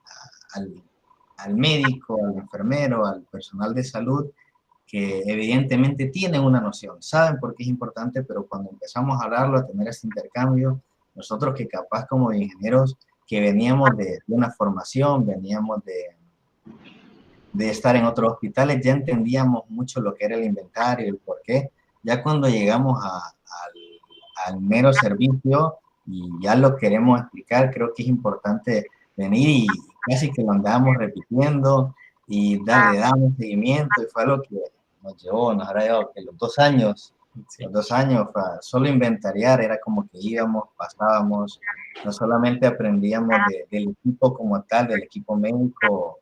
al médico, al enfermero, al personal de salud, que evidentemente tienen una noción, saben por qué es importante, pero cuando empezamos a hablarlo, a tener este intercambio, nosotros que capaz como ingenieros que veníamos de una formación, veníamos de estar en otros hospitales, ya entendíamos mucho lo que era el inventario, el por qué. Ya cuando llegamos al mero servicio y ya lo queremos explicar, creo que es importante venir y casi que lo andábamos repitiendo y le damos seguimiento, y fue algo que nos habrá llevado que los 2 años, Sí. los 2 años, solo inventariar, era como que íbamos, pasábamos, no solamente aprendíamos del equipo como tal, del equipo médico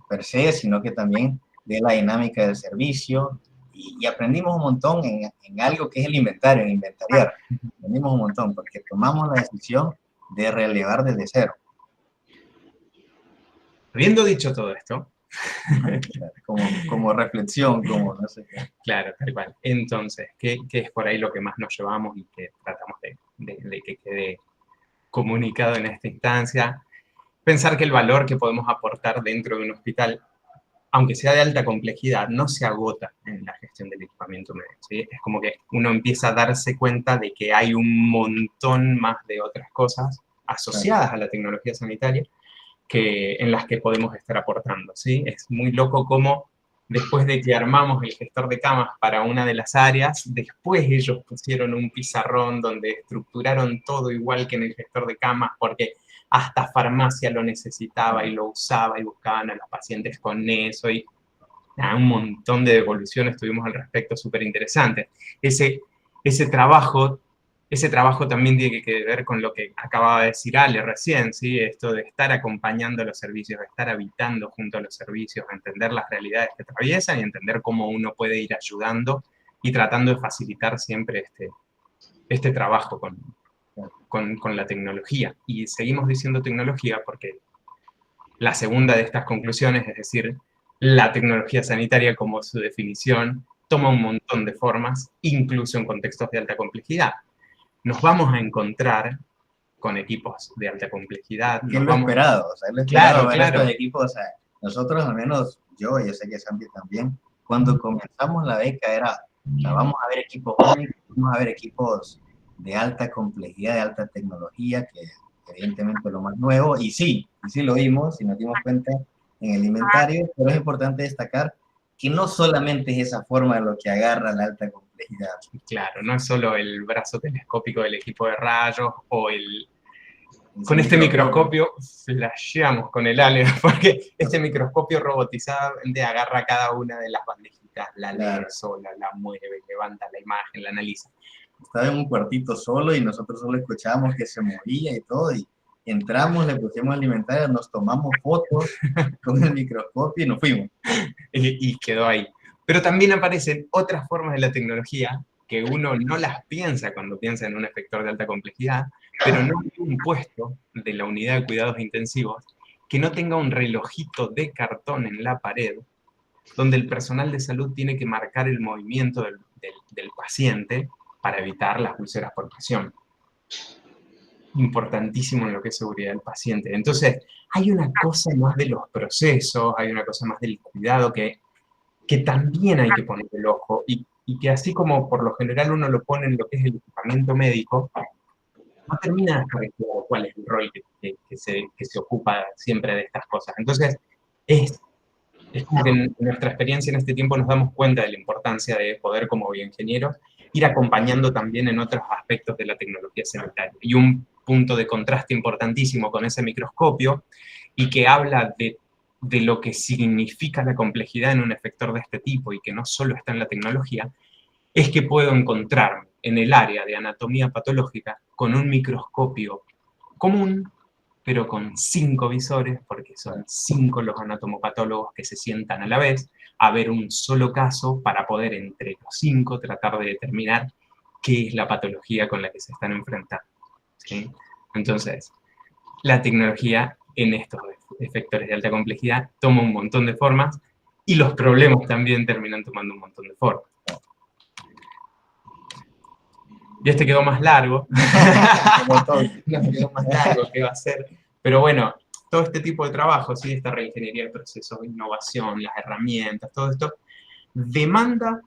per se, sino que también de la dinámica del servicio, y aprendimos un montón en algo que es el inventario, en inventariar. Aprendimos un montón porque tomamos la decisión de relevar desde cero. Habiendo dicho todo esto, como reflexión, como no sé qué. claro, tal cual. Entonces, ¿qué es por ahí lo que más nos llevamos y que tratamos de que quede comunicado en esta instancia? Pensar que el valor que podemos aportar dentro de un hospital, aunque sea de alta complejidad, no se agota en la gestión del equipamiento médico, ¿sí? Es como que uno empieza a darse cuenta de que hay un montón más de otras cosas asociadas a la tecnología sanitaria en las que podemos estar aportando, ¿sí? Es muy loco cómo después de que armamos el gestor de camas para una de las áreas, después ellos pusieron un pizarrón donde estructuraron todo igual que en el gestor de camas, porque hasta farmacia lo necesitaba y lo usaba y buscaban a los pacientes con eso, y un montón de devoluciones tuvimos al respecto súper interesantes. Ese trabajo también tiene que ver con lo que acababa de decir Ale recién, ¿sí? Esto de estar acompañando a los servicios, de estar habitando junto a los servicios, entender las realidades que atraviesan y entender cómo uno puede ir ayudando y tratando de facilitar siempre este trabajo con la tecnología. Y seguimos diciendo tecnología porque la segunda de estas conclusiones, es decir, la tecnología sanitaria como su definición, toma un montón de formas, incluso en contextos de alta complejidad. Nos vamos a encontrar con equipos de alta complejidad. Que es lo esperado, o sea, lo esperado ver estos equipos, o sea, nosotros al menos, yo sé que Santi también, cuando comenzamos la beca era, o sea, vamos a ver equipos únicos, vamos a ver equipos de alta complejidad, de alta tecnología, que evidentemente lo más nuevo, y sí lo vimos y nos dimos cuenta en el inventario, pero es importante destacar que no solamente es esa forma de lo que agarra la alta complejidad. Claro, no es solo el brazo telescópico del equipo de rayos o con este microscopio flasheamos con el Ale, porque este microscopio robotizadamente agarra cada una de las bandejitas, la lee sola, la mueve, levanta la imagen, la analiza. Estaba en un cuartito solo y nosotros solo escuchábamos que se movía y todo, y entramos, le pusimos alimentaria, nos tomamos fotos con el microscopio y nos fuimos. Y quedó ahí. Pero también aparecen otras formas de la tecnología que uno no las piensa cuando piensa en un efector de alta complejidad, pero no hay un puesto de la unidad de cuidados intensivos que no tenga un relojito de cartón en la pared donde el personal de salud tiene que marcar el movimiento del paciente para evitar las úlceras por presión. Importantísimo en lo que es seguridad del paciente. Entonces, hay una cosa más de los procesos, hay una cosa más del cuidado que también hay que poner el ojo, y que así como por lo general uno lo pone en lo que es el equipamiento médico, no termina de estar claro cuál es el rol que se ocupa siempre de estas cosas. Entonces, es como que en nuestra experiencia en este tiempo nos damos cuenta de la importancia de poder, como bioingenieros, ir acompañando también en otros aspectos de la tecnología sanitaria. Y un punto de contraste importantísimo con ese microscopio, y que habla de lo que significa la complejidad en un efector de este tipo, y que no solo está en la tecnología, es que puedo encontrarme en el área de anatomía patológica con un microscopio común, pero con 5 visores, porque son 5 los anatomopatólogos que se sientan a la vez a ver un solo caso para poder entre los 5 tratar de determinar qué es la patología con la que se están enfrentando, ¿sí? Entonces, la tecnología en estos efectores de alta complejidad toma un montón de formas, y los problemas también terminan tomando un montón de formas. Y este quedó más largo. Como todo. No, quedó más largo, ¿qué va a ser? Pero bueno, todo este tipo de trabajo, ¿sí? Esta reingeniería de procesos, innovación, las herramientas, todo esto, demanda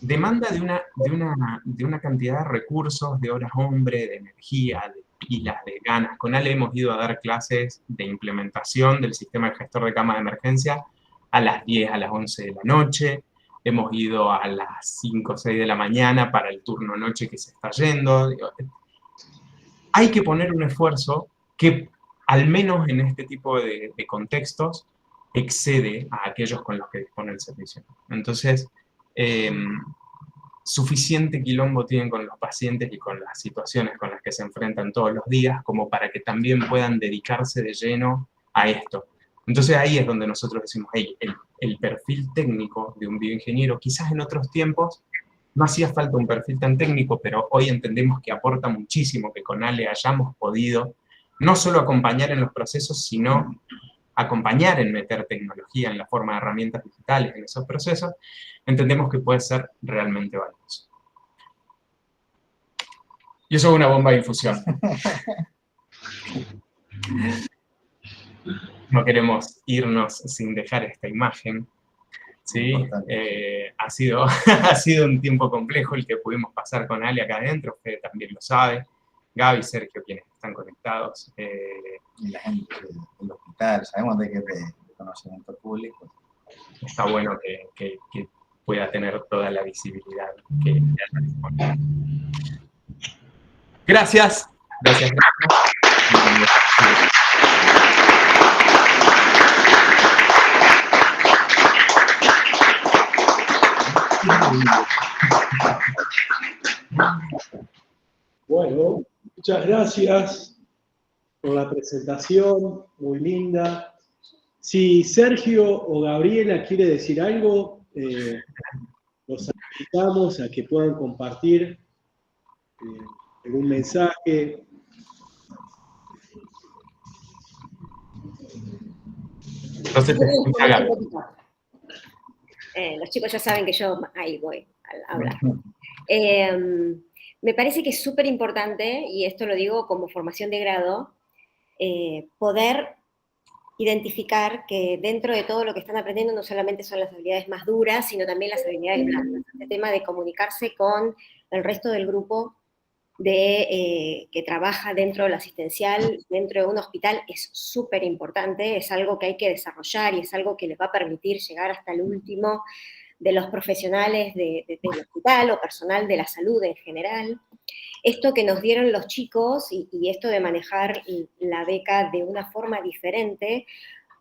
de una cantidad de recursos, de horas hombre, de energía, de pilas, de ganas. Con Ale hemos ido a dar clases de implementación del sistema de gestor de cama de emergencia a las 10, a las 11 de la noche. Hemos ido a las 5 o 6 de la mañana para el turno noche que se está yendo. Hay que poner un esfuerzo que, al menos en este tipo de contextos, excede a aquellos con los que dispone el servicio. Entonces, suficiente quilombo tienen con los pacientes y con las situaciones con las que se enfrentan todos los días como para que también puedan dedicarse de lleno a esto. Entonces ahí es donde nosotros decimos, hey, el perfil técnico de un bioingeniero, quizás en otros tiempos no hacía falta un perfil tan técnico, pero hoy entendemos que aporta muchísimo que con Ale hayamos podido no solo acompañar en los procesos, sino acompañar en meter tecnología en la forma de herramientas digitales en esos procesos, entendemos que puede ser realmente valioso. Y eso es una bomba de infusión. No queremos irnos sin dejar esta imagen, ¿sí? Ha sido un tiempo complejo el que pudimos pasar con Ale acá adentro, usted también lo sabe, Gaby, Sergio, quienes están conectados. Y la gente del hospital, sabemos de que es de conocimiento público. Está bueno que pueda tener toda la visibilidad que haya disponible. Gracias. Gracias. Bueno, muchas gracias por la presentación, muy linda. Si Sergio o Gabriela quiere decir algo, los invitamos a que puedan compartir algún mensaje. Entonces te escucha Gaby. Los chicos ya saben que yo ahí voy a hablar. Me parece que es súper importante, y esto lo digo como formación de grado, poder identificar que dentro de todo lo que están aprendiendo no solamente son las habilidades más duras, sino también las habilidades blandas. Este tema de comunicarse con el resto del grupo que trabaja dentro del asistencial, dentro de un hospital, es súper importante, es algo que hay que desarrollar y es algo que les va a permitir llegar hasta el último de los profesionales del hospital o personal de la salud en general. Esto que nos dieron los chicos y esto de manejar la beca de una forma diferente,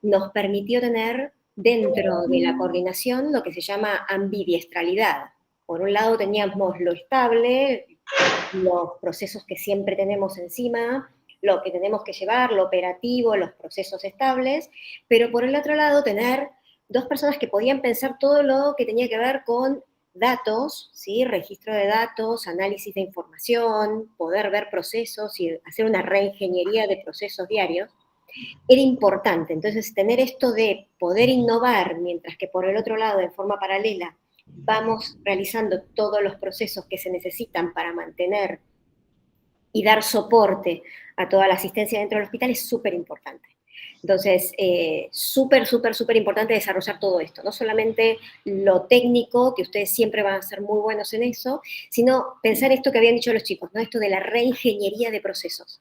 nos permitió tener dentro de la coordinación lo que se llama ambidiestralidad. Por un lado teníamos lo estable, los procesos que siempre tenemos encima, lo que tenemos que llevar, lo operativo, los procesos estables, pero por el otro lado tener dos personas que podían pensar todo lo que tenía que ver con datos, ¿sí? Registro de datos, análisis de información, poder ver procesos y hacer una reingeniería de procesos diarios, era importante. Entonces, tener esto de poder innovar, mientras que por el otro lado, en forma paralela, vamos realizando todos los procesos que se necesitan para mantener y dar soporte a toda la asistencia dentro del hospital, es súper importante. Entonces, súper importante desarrollar todo esto, no solamente lo técnico, que ustedes siempre van a ser muy buenos en eso, sino pensar esto que habían dicho los chicos, ¿no? Esto de la reingeniería de procesos.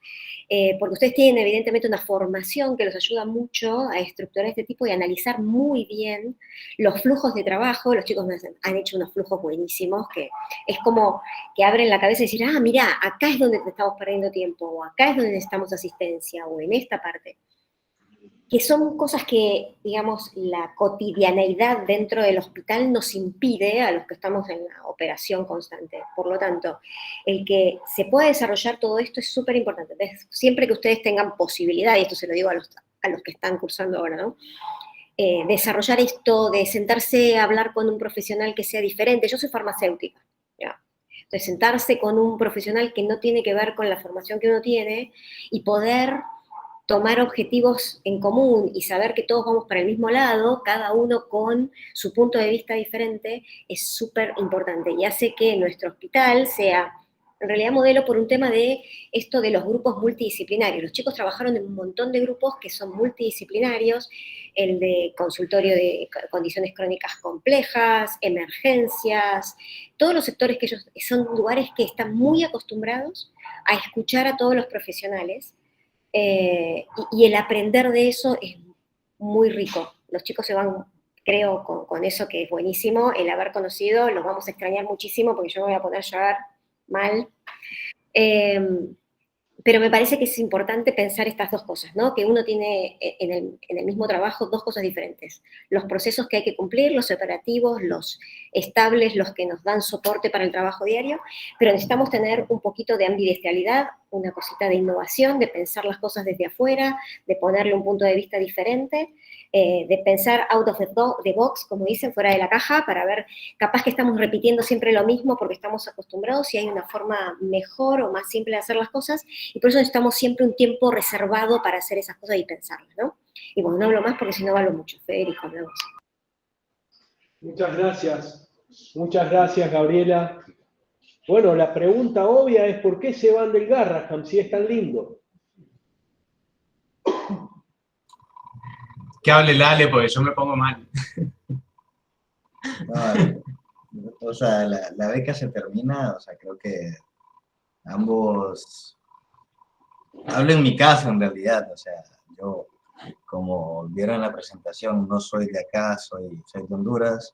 Porque ustedes tienen evidentemente una formación que los ayuda mucho a estructurar este tipo y analizar muy bien los flujos de trabajo. Los chicos han hecho unos flujos buenísimos que es como que abren la cabeza y decir, ah, mirá, acá es donde estamos perdiendo tiempo, o acá es donde necesitamos asistencia, o en esta parte. Que son cosas que, digamos, la cotidianeidad dentro del hospital nos impide a los que estamos en la operación constante. Por lo tanto, el que se pueda desarrollar todo esto es súper importante. Siempre que ustedes tengan posibilidad, y esto se lo digo a los que están cursando ahora, ¿no? Desarrollar esto, de sentarse a hablar con un profesional que sea diferente. Yo soy farmacéutica, ¿ya? Entonces, sentarse con un profesional que no tiene que ver con la formación que uno tiene y poder tomar objetivos en común y saber que todos vamos para el mismo lado, cada uno con su punto de vista diferente, es súper importante y hace que nuestro hospital sea en realidad modelo por un tema de esto de los grupos multidisciplinarios. Los chicos trabajaron en un montón de grupos que son multidisciplinarios, el de consultorio de condiciones crónicas complejas, emergencias, todos los sectores que ellos, son lugares que están muy acostumbrados a escuchar a todos los profesionales, y el aprender de eso es muy rico. Los chicos se van, creo, con eso que es buenísimo, el haber conocido, los vamos a extrañar muchísimo porque yo me voy a poner a llorar mal. Pero me parece que es importante pensar estas dos cosas, ¿no? Que uno tiene en el mismo trabajo dos cosas diferentes. Los procesos que hay que cumplir, los operativos, los estables, los que nos dan soporte para el trabajo diario, pero necesitamos tener un poquito de ambidistralidad, una cosita de innovación, de pensar las cosas desde afuera, de ponerle un punto de vista diferente, de pensar out of the box, como dicen, fuera de la caja, para ver, capaz que estamos repitiendo siempre lo mismo porque estamos acostumbrados y hay una forma mejor o más simple de hacer las cosas, y por eso necesitamos siempre un tiempo reservado para hacer esas cosas y pensarlas, ¿no? Y bueno, no hablo más porque si no hablo mucho. Federico, hablamos. Muchas gracias, Gabriela. Bueno, la pregunta obvia es ¿por qué se van del Garrahan si es tan lindo? Que hable Lale, porque yo me pongo mal. No, o sea, la beca se termina, o sea, creo que ambos, hablo en mi caso en realidad, o sea, yo, como vieron en la presentación, no soy de acá, soy de Honduras.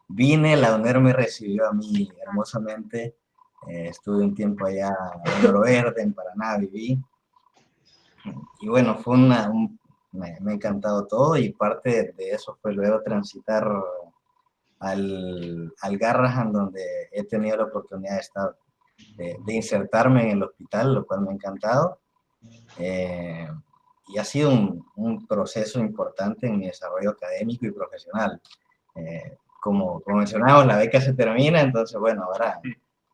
Vine, la UNER me recibió a mí hermosamente, estuve un tiempo allá en Oro Verde, en Paraná, viví. Y bueno, fue me ha encantado todo, y parte de eso fue luego transitar al Garrahan, donde he tenido la oportunidad de estar, de insertarme en el hospital, lo cual me ha encantado. Y ha sido un proceso importante en mi desarrollo académico y profesional. Como mencionamos, la beca se termina, entonces bueno, ahora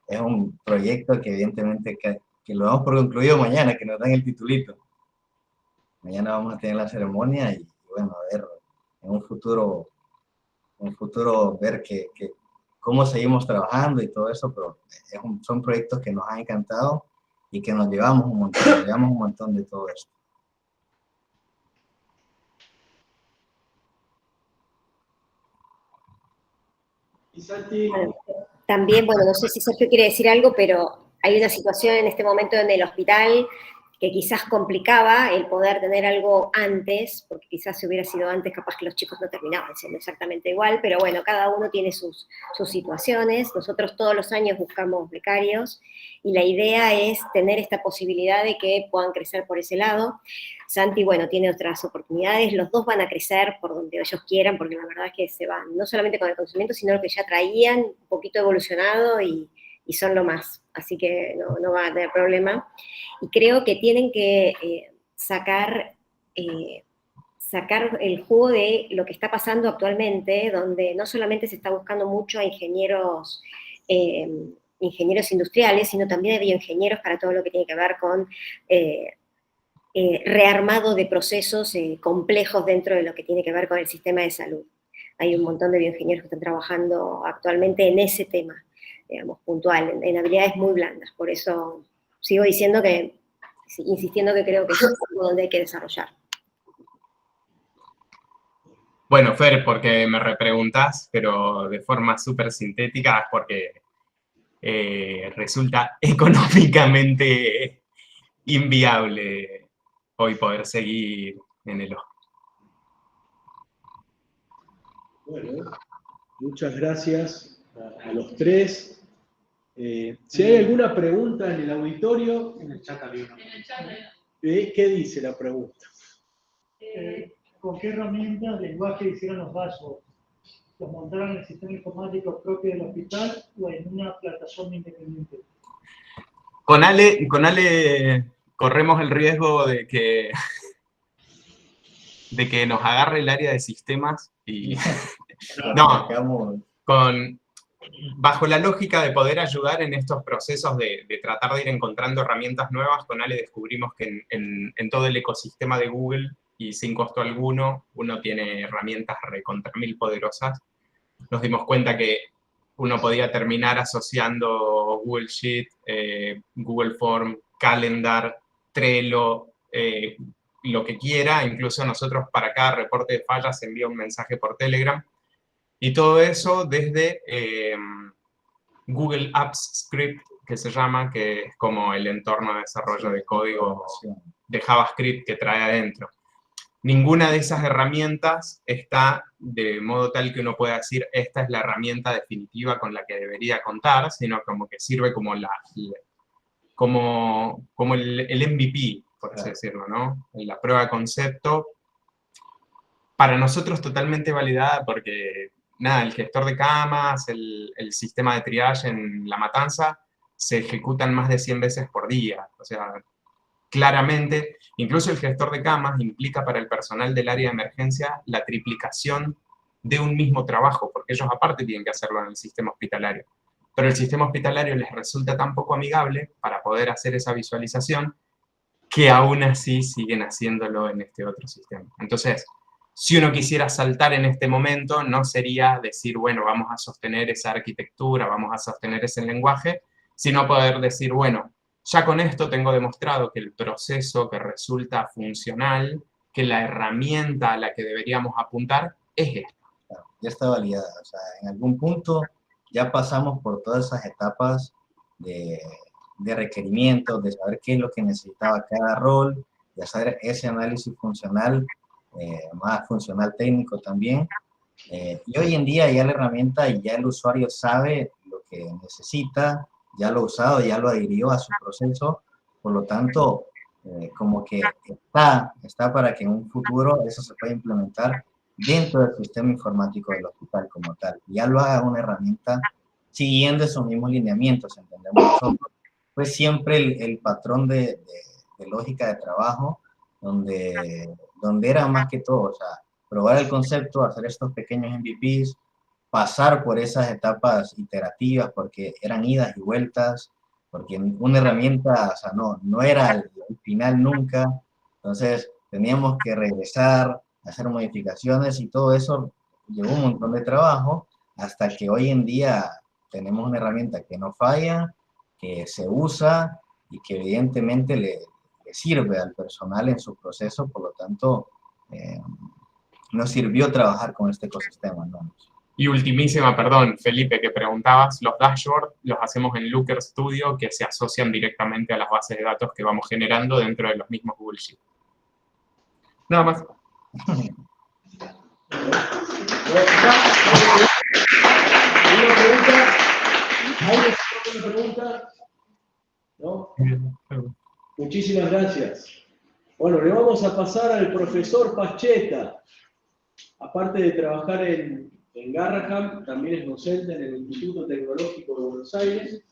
es un proyecto que evidentemente que lo damos por concluido mañana, que nos dan el titulito. Mañana vamos a tener la ceremonia y bueno, a ver, en un futuro ver cómo seguimos trabajando y todo eso, pero son proyectos que nos han encantado y que nos llevamos un montón de todo esto. Y Santi, Bueno, también, bueno, no sé si Sergio quiere decir algo, pero hay una situación en este momento en el hospital que quizás complicaba el poder tener algo antes, porque quizás si hubiera sido antes, capaz que los chicos no terminaban siendo exactamente igual, pero bueno, cada uno tiene sus situaciones. Nosotros todos los años buscamos becarios, y la idea es tener esta posibilidad de que puedan crecer por ese lado. Santi, bueno, tiene otras oportunidades, los dos van a crecer por donde ellos quieran, porque la verdad es que se van, no solamente con el conocimiento, sino lo que ya traían, un poquito evolucionado, y son lo más, así que no va a tener problema. Y creo que tienen que sacar el jugo de lo que está pasando actualmente, donde no solamente se está buscando mucho a ingenieros industriales, sino también a bioingenieros para todo lo que tiene que ver con rearmado de procesos complejos dentro de lo que tiene que ver con el sistema de salud. Hay un montón de bioingenieros que están trabajando actualmente en ese tema, digamos, puntual, en habilidades muy blandas. Por eso sigo diciendo insistiendo que creo que es algo donde hay que desarrollar. Bueno, Fer, porque me repreguntás, pero de forma súper sintética, es porque resulta económicamente inviable hoy poder seguir en el hospital. bueno, muchas gracias a los tres. Si hay alguna pregunta en el auditorio, En el chat había una. ¿qué dice la pregunta? ¿Con qué herramienta, lenguaje hicieron los dashboards? ¿Los montaron en el sistema informático propio del hospital o en una plataforma independiente? Con Ale corremos el riesgo de que nos agarre el área de sistemas y... No, bajo la lógica de poder ayudar en estos procesos de tratar de ir encontrando herramientas nuevas, con Ale descubrimos que en todo el ecosistema de Google, y sin costo alguno, uno tiene herramientas recontra mil poderosas. Nos dimos cuenta que uno podía terminar asociando Google Sheet, Google Form, Calendar, Trello, lo que quiera. Incluso nosotros para cada reporte de fallas se envía un mensaje por Telegram. Y todo eso desde Google Apps Script, que se llama, que es como el entorno de desarrollo de código de JavaScript que trae adentro. Ninguna de esas herramientas está de modo tal que uno pueda decir esta es la herramienta definitiva con la que debería contar, sino como que sirve como como el MVP, por así decirlo, ¿no? La prueba de concepto, para nosotros totalmente validada porque, nada, el gestor de camas, el sistema de triage en La Matanza, se ejecutan más de 100 veces por día. O sea, claramente, incluso el gestor de camas implica para el personal del área de emergencia la triplicación de un mismo trabajo, porque ellos aparte tienen que hacerlo en el sistema hospitalario. Pero el sistema hospitalario les resulta tan poco amigable para poder hacer esa visualización que aún así siguen haciéndolo en este otro sistema. Entonces, si uno quisiera saltar en este momento, no sería decir, bueno, vamos a sostener esa arquitectura, vamos a sostener ese lenguaje, sino poder decir, bueno, ya con esto tengo demostrado que el proceso que resulta funcional, que la herramienta a la que deberíamos apuntar es esta. Claro, ya está validada. O sea, en algún punto ya pasamos por todas esas etapas de requerimientos, de saber qué es lo que necesitaba cada rol, de hacer ese análisis funcional, más funcional técnico también. Y hoy en día ya la herramienta y ya el usuario sabe lo que necesita, ya lo ha usado, ya lo adhirió a su proceso, por lo tanto, como que está para que en un futuro eso se pueda implementar dentro del sistema informático del hospital como tal. Ya lo haga una herramienta siguiendo esos mismos lineamientos, entendemos nosotros. Pues siempre el patrón de lógica de trabajo, donde era más que todo, o sea, probar el concepto, hacer estos pequeños MVPs, pasar por esas etapas iterativas, porque eran idas y vueltas, porque una herramienta, o sea, no era el final nunca, entonces teníamos que regresar, hacer modificaciones y todo eso llevó un montón de trabajo, hasta que hoy en día tenemos una herramienta que no falla, que se usa y que evidentemente le sirve al personal en su proceso, por lo tanto, nos sirvió trabajar con este ecosistema, ¿no? Y ultimísima, perdón, Felipe, que preguntabas, los dashboards los hacemos en Looker Studio, que se asocian directamente a las bases de datos que vamos generando dentro de los mismos Google Sheet. Nada más. ¿Alguna pregunta? ¿No? Muchísimas gracias. Bueno, le vamos a pasar al profesor Pacheta. Aparte de trabajar en Garraham, también es docente en el Instituto Tecnológico de Buenos Aires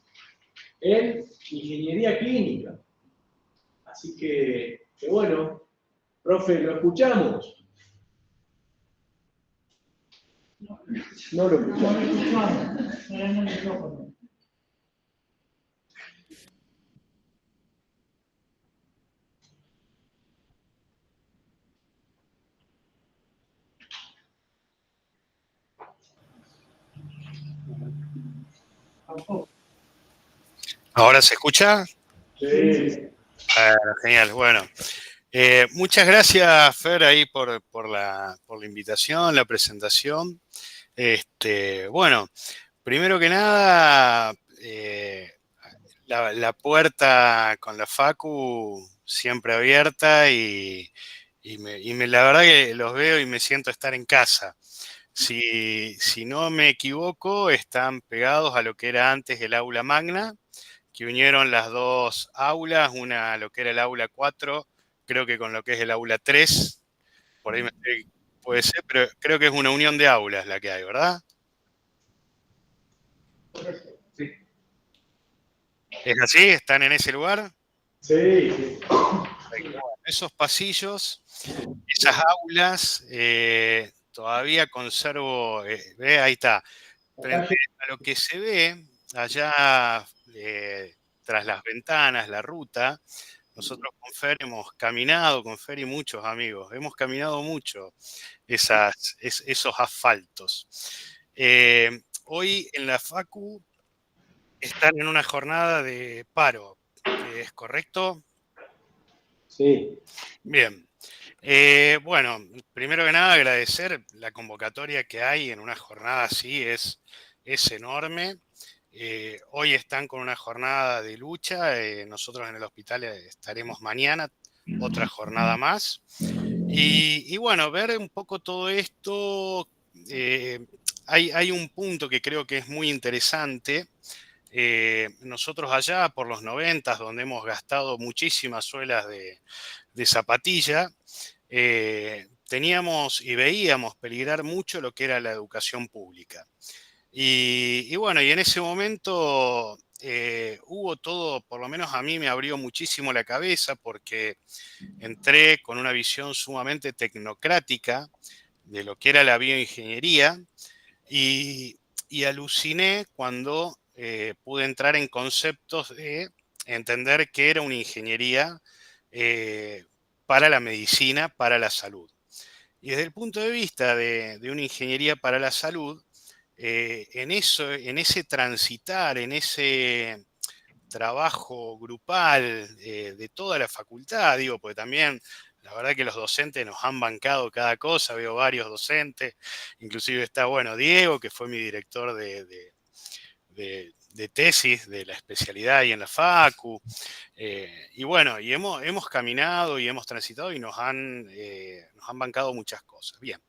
en Ingeniería Clínica. Así que bueno, profe, ¿lo escuchamos? No lo escuchamos. ¿Ahora se escucha? Sí. Genial, bueno. Muchas gracias, Fer, ahí por la invitación, la presentación. Bueno, primero que nada, la puerta con la Facu siempre abierta y la verdad que los veo y me siento estar en casa. Si no me equivoco, están pegados a lo que era antes el aula magna, que unieron las dos aulas, una lo que era el aula 4, creo que con lo que es el aula 3, por ahí puede ser, pero creo que es una unión de aulas la que hay, ¿verdad? Sí. ¿Es así? ¿Están en ese lugar? Sí. Esos pasillos, esas aulas, todavía conservo, ahí está, frente a lo que se ve allá tras las ventanas, la ruta. Nosotros con Fer hemos caminado, con Fer y muchos amigos, hemos caminado mucho esos asfaltos. hoy en la Facu están en una jornada de paro, ¿es correcto? Sí. Bien. Bueno, primero que nada agradecer la convocatoria que hay en una jornada así, es enorme. Hoy están con una jornada de lucha, nosotros en el hospital estaremos mañana, otra jornada más. Y bueno, ver un poco todo esto, hay un punto que creo que es muy interesante. Nosotros allá por los 90, donde hemos gastado muchísimas suelas de zapatilla, teníamos y veíamos peligrar mucho lo que era la educación pública. Y bueno, y en ese momento hubo todo, por lo menos a mí me abrió muchísimo la cabeza porque entré con una visión sumamente tecnocrática de lo que era la bioingeniería y aluciné cuando pude entrar en conceptos de entender que era una ingeniería para la medicina, para la salud. Y desde el punto de vista de una ingeniería para la salud, en ese transitar, en ese trabajo grupal de toda la facultad, digo, porque también la verdad que los docentes nos han bancado cada cosa, veo varios docentes, inclusive está, bueno, Diego, que fue mi director de tesis de la especialidad y en la Facu, y bueno, y hemos caminado y hemos transitado y nos han bancado muchas cosas, bien.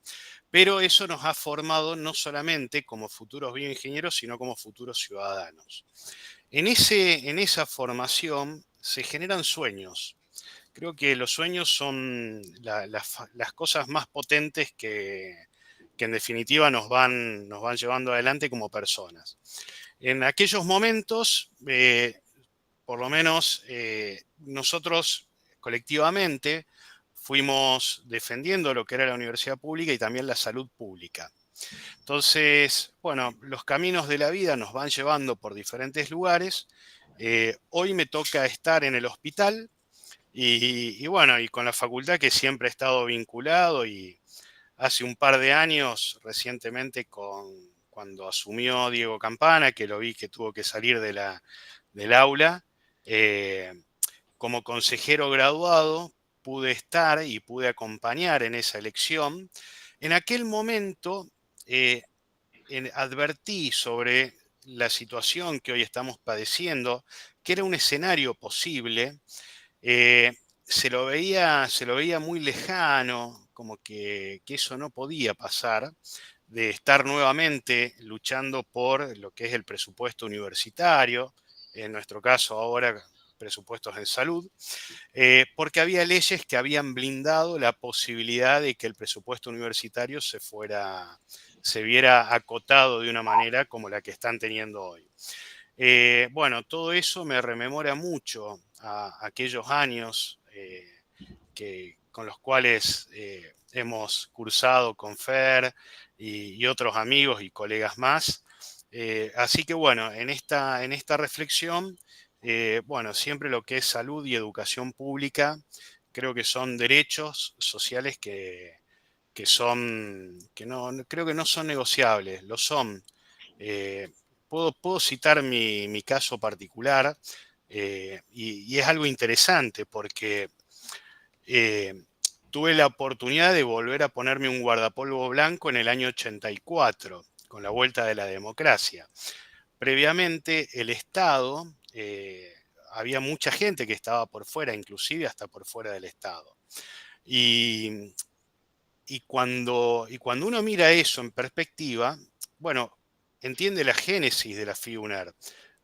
Pero eso nos ha formado no solamente como futuros bioingenieros, sino como futuros ciudadanos. En esa formación se generan sueños. Creo que los sueños son las cosas más potentes que en definitiva nos van llevando adelante como personas. En aquellos momentos, por lo menos nosotros colectivamente fuimos defendiendo lo que era la universidad pública y también la salud pública. Entonces, bueno, los caminos de la vida nos van llevando por diferentes lugares. Hoy me toca estar en el hospital y bueno, y con la facultad que siempre he estado vinculado y hace un par de años, recientemente cuando asumió Diego Campana, que lo vi que tuvo que salir del aula, como consejero graduado pude estar y pude acompañar en esa elección. En aquel momento advertí sobre la situación que hoy estamos padeciendo, que era un escenario posible, se lo veía muy lejano, como que eso no podía pasar, de estar nuevamente luchando por lo que es el presupuesto universitario, en nuestro caso ahora presupuestos en salud, porque había leyes que habían blindado la posibilidad de que el presupuesto universitario se viera acotado de una manera como la que están teniendo hoy. Bueno, todo eso me rememora mucho a aquellos años con los cuales hemos cursado con Fer y otros amigos y colegas más. Así que bueno, en esta reflexión, bueno, siempre lo que es salud y educación pública, creo que son derechos sociales que no, creo que no son negociables, lo son. Puedo citar mi caso particular y es algo interesante porque tuve la oportunidad de volver a ponerme un guardapolvo blanco en el año 84, con la vuelta de la democracia. Previamente, el Estado, había mucha gente que estaba por fuera, inclusive hasta por fuera del Estado. Y cuando uno mira eso en perspectiva, bueno, entiende la génesis de la FIUNER.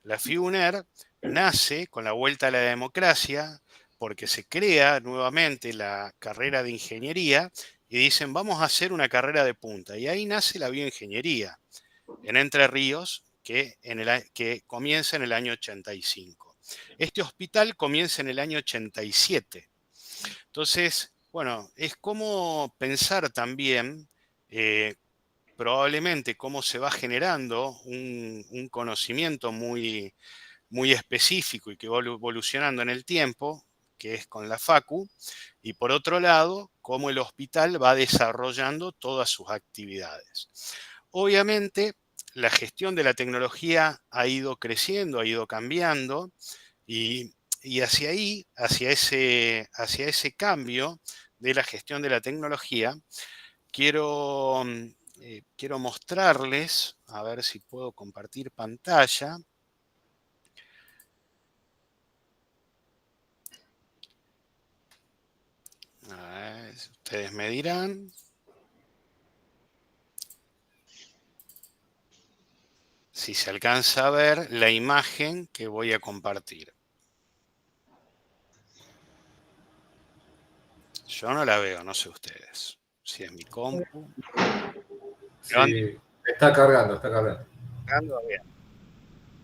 La FIUNER nace con la vuelta a la democracia porque se crea nuevamente la carrera de ingeniería y dicen vamos a hacer una carrera de punta. Y ahí nace la bioingeniería en Entre Ríos que comienza en el año 85. Este hospital comienza en el año 87. Entonces, bueno, es como pensar también probablemente cómo se va generando un conocimiento muy, muy específico y que va evolucionando en el tiempo, que es con la Facu, y por otro lado, cómo el hospital va desarrollando todas sus actividades. Obviamente, la gestión de la tecnología ha ido creciendo, ha ido cambiando, y hacia ahí, hacia ese cambio de la gestión de la tecnología, quiero mostrarles, a ver si puedo compartir pantalla. A ver, ustedes me dirán. Si se alcanza a ver la imagen que voy a compartir. Yo no la veo, no sé ustedes. Si es mi compu. Sí, está cargando, está cargando. Bien.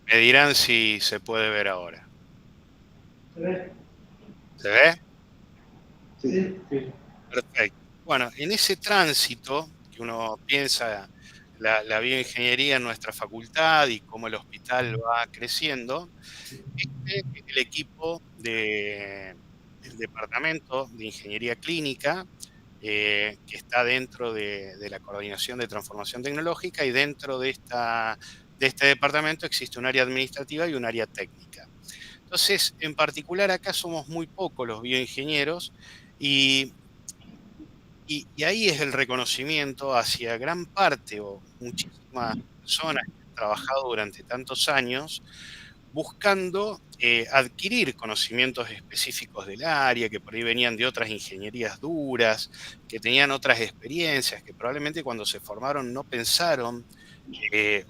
Me dirán si se puede ver ahora. ¿Se ve? ¿Se ve? Sí, sí. Perfecto. Bueno, en ese tránsito que uno piensa la bioingeniería en nuestra facultad y cómo el hospital va creciendo, el equipo del Departamento de Ingeniería Clínica, que está dentro de la Coordinación de Transformación Tecnológica, y dentro de este departamento existe un área administrativa y un área técnica. Entonces, en particular acá somos muy pocos los bioingenieros, y ahí es el reconocimiento hacia gran parte o muchísimas personas que han trabajado durante tantos años buscando adquirir conocimientos específicos del área, que por ahí venían de otras ingenierías duras, que tenían otras experiencias, que probablemente cuando se formaron no pensaron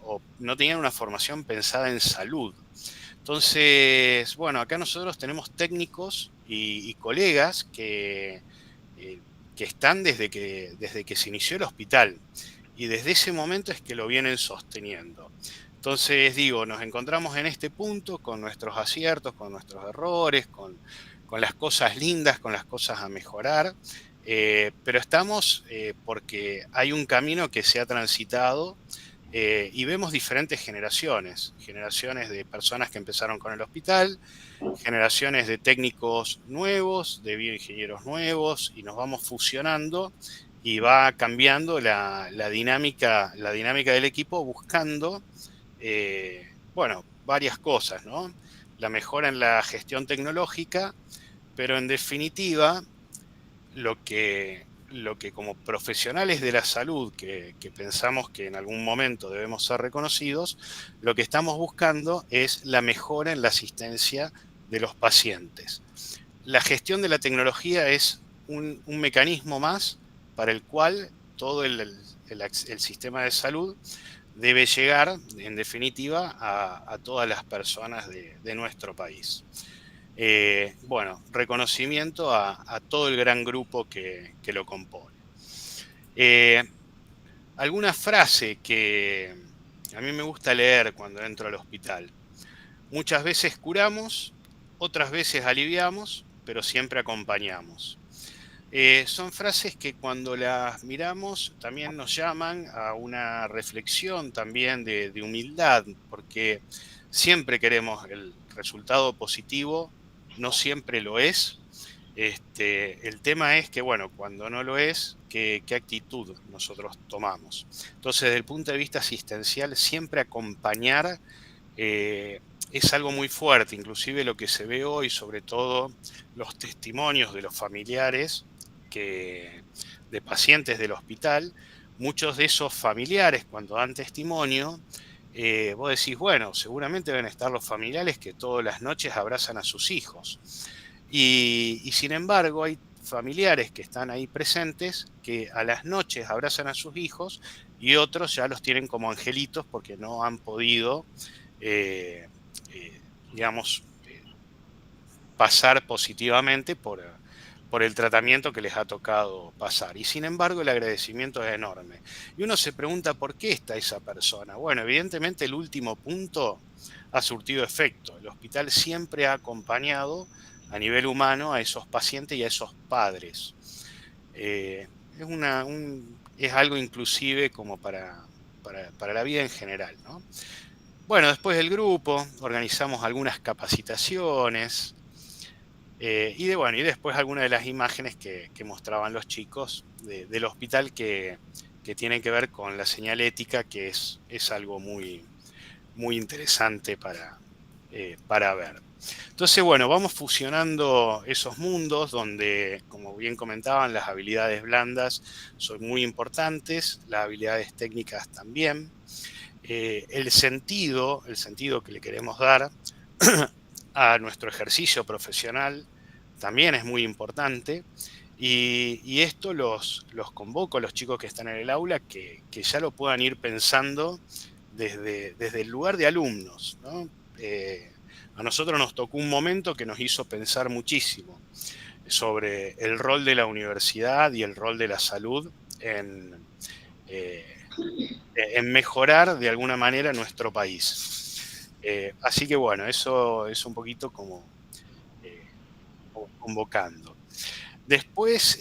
o no tenían una formación pensada en salud. Entonces, bueno, acá nosotros tenemos técnicos y colegas que están desde que se inició el hospital, y desde ese momento es que lo vienen sosteniendo. Entonces, digo, nos encontramos en este punto con nuestros aciertos, con nuestros errores, con las cosas lindas, con las cosas a mejorar, pero estamos porque hay un camino que se ha transitado, y vemos diferentes generaciones de personas que empezaron con el hospital, generaciones de técnicos nuevos, de bioingenieros nuevos, y nos vamos fusionando y va cambiando la dinámica del equipo, buscando, bueno, varias cosas, ¿no? La mejora en la gestión tecnológica, pero en definitiva, lo que como profesionales de la salud, que pensamos que en algún momento debemos ser reconocidos, lo que estamos buscando es la mejora en la asistencia de los pacientes. La gestión de la tecnología es un mecanismo más para el cual todo el sistema de salud debe llegar, en definitiva, a todas las personas de nuestro país. Bueno, reconocimiento a todo el gran grupo que lo compone. Alguna frase que a mí me gusta leer cuando entro al hospital. Muchas veces curamos, otras veces aliviamos, pero siempre acompañamos. Son frases que cuando las miramos también nos llaman a una reflexión también de humildad, porque siempre queremos el resultado positivo, no siempre lo es. El tema es que, bueno, cuando no lo es, ¿qué actitud nosotros tomamos? Entonces, desde el punto de vista asistencial, siempre acompañar es algo muy fuerte. Inclusive lo que se ve hoy, sobre todo los testimonios de los familiares de pacientes del hospital, muchos de esos familiares, cuando dan testimonio, vos decís, bueno, seguramente deben estar los familiares que todas las noches abrazan a sus hijos. Y sin embargo, hay familiares que están ahí presentes que a las noches abrazan a sus hijos, y otros ya los tienen como angelitos porque no han podido, digamos, pasar positivamente por el tratamiento que les ha tocado pasar. Y sin embargo, el agradecimiento es enorme. Y uno se pregunta, ¿por qué está esa persona? Bueno, evidentemente el último punto ha surtido efecto. El hospital siempre ha acompañado a nivel humano a esos pacientes y a esos padres. Es algo inclusive como para la vida en general, ¿no? Bueno, después del grupo organizamos algunas capacitaciones, y después algunas de las imágenes que mostraban los chicos del hospital que que tiene que ver con la señalética, que es algo muy, muy interesante para ver. Entonces, bueno, vamos fusionando esos mundos donde, como bien comentaban, las habilidades blandas son muy importantes, las habilidades técnicas también. El sentido que le queremos dar a nuestro ejercicio profesional también es muy importante. Y esto los convoco a los chicos que están en el aula que ya lo puedan ir pensando desde el lugar de alumnos, ¿no? A nosotros nos tocó un momento que nos hizo pensar muchísimo sobre el rol de la universidad y el rol de la salud en mejorar de alguna manera nuestro país. Así que bueno, eso es un poquito como convocando. Después,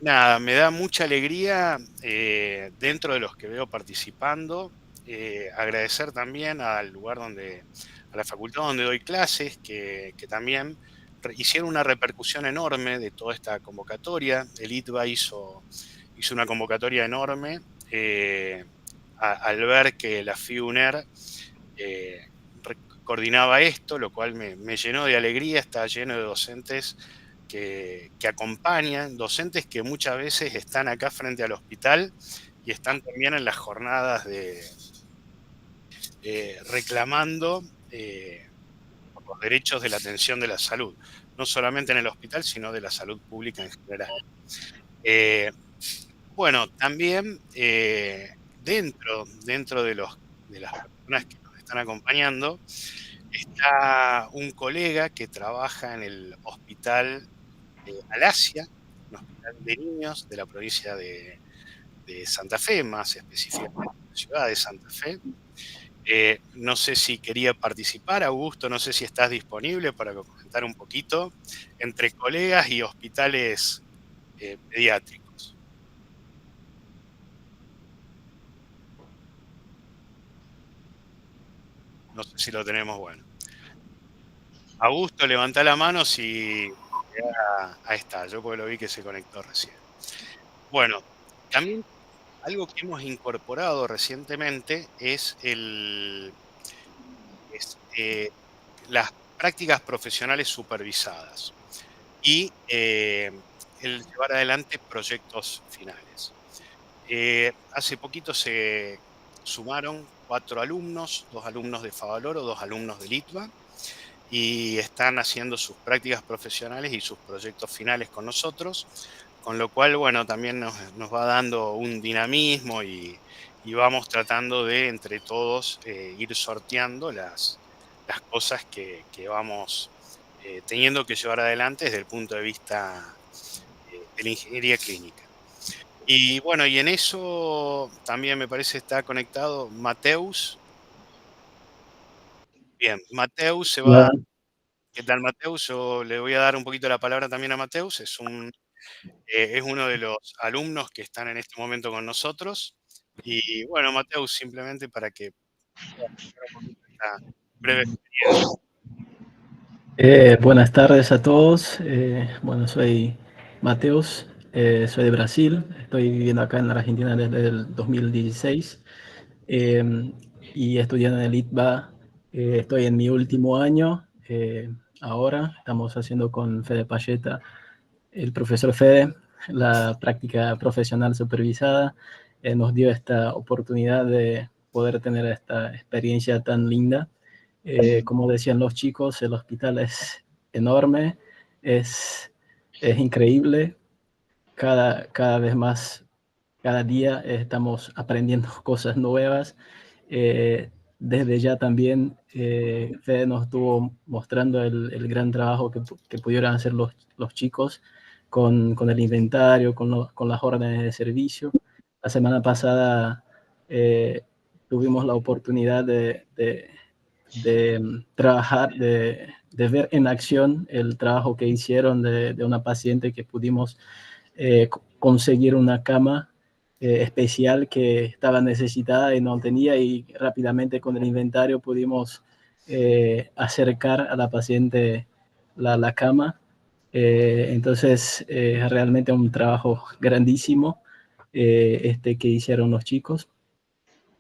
nada, me da mucha alegría dentro de los que veo participando, agradecer también al lugar a la facultad donde doy clases, que también hicieron una repercusión enorme de toda esta convocatoria. El ITBA hizo una convocatoria enorme al ver que la FIUNER coordinaba esto, lo cual me llenó de alegría. Está lleno de docentes que acompañan, docentes que muchas veces están acá frente al hospital y están también en las jornadas reclamando por los derechos de la atención de la salud, no solamente en el hospital, sino de la salud pública en general. Bueno, también dentro de las personas que nos están acompañando, está un colega que trabaja en el hospital Alasia, un hospital de niños de la provincia de Santa Fe, más específicamente de la ciudad de Santa Fe. No sé si quería participar, Augusto, no sé si estás disponible para comentar un poquito entre colegas y hospitales pediátricos. No sé si lo tenemos bueno. Augusto, levanta la mano si... Ahí está, yo porque lo vi que se conectó recién. Bueno, también algo que hemos incorporado recientemente es las prácticas profesionales supervisadas y el llevar adelante proyectos finales. Hace poquito se sumaron 4 alumnos, 2 alumnos de Favaloro, 2 alumnos de ITBA, y están haciendo sus prácticas profesionales y sus proyectos finales con nosotros, con lo cual, bueno, también nos va dando un dinamismo y vamos tratando de, entre todos, ir sorteando las cosas que vamos teniendo que llevar adelante desde el punto de vista de la ingeniería clínica. Y bueno, y en eso también me parece está conectado Mateus. Bien, Mateus se va... ¿Qué tal, Mateus? Yo le voy a dar un poquito la palabra también a Mateus. Es uno de los alumnos que están en este momento con nosotros. Y bueno, Mateus, simplemente para que pueda explicar un poquito esta breve experiencia. Buenas tardes a todos. Bueno, soy Mateus, soy de Brasil. Estoy viviendo acá en la Argentina desde el 2016 y estudiando en el ITBA. Estoy en mi último año. Ahora estamos haciendo con Fede Payeta, el profesor Fede, la práctica profesional supervisada. Nos dio esta oportunidad de poder tener esta experiencia tan linda. Como decían los chicos, el hospital es enorme, es increíble. Cada vez más, cada día estamos aprendiendo cosas nuevas. Desde ya también Fede nos estuvo mostrando el gran trabajo que pudieron hacer los chicos con el inventario, con las órdenes de servicio. La semana pasada tuvimos la oportunidad de trabajar, de ver en acción el trabajo que hicieron de una paciente que pudimos conseguir una cama especial que estaba necesitada y no tenía, y rápidamente con el inventario pudimos acercar a la paciente la cama. Entonces realmente un trabajo grandísimo. que hicieron los chicos.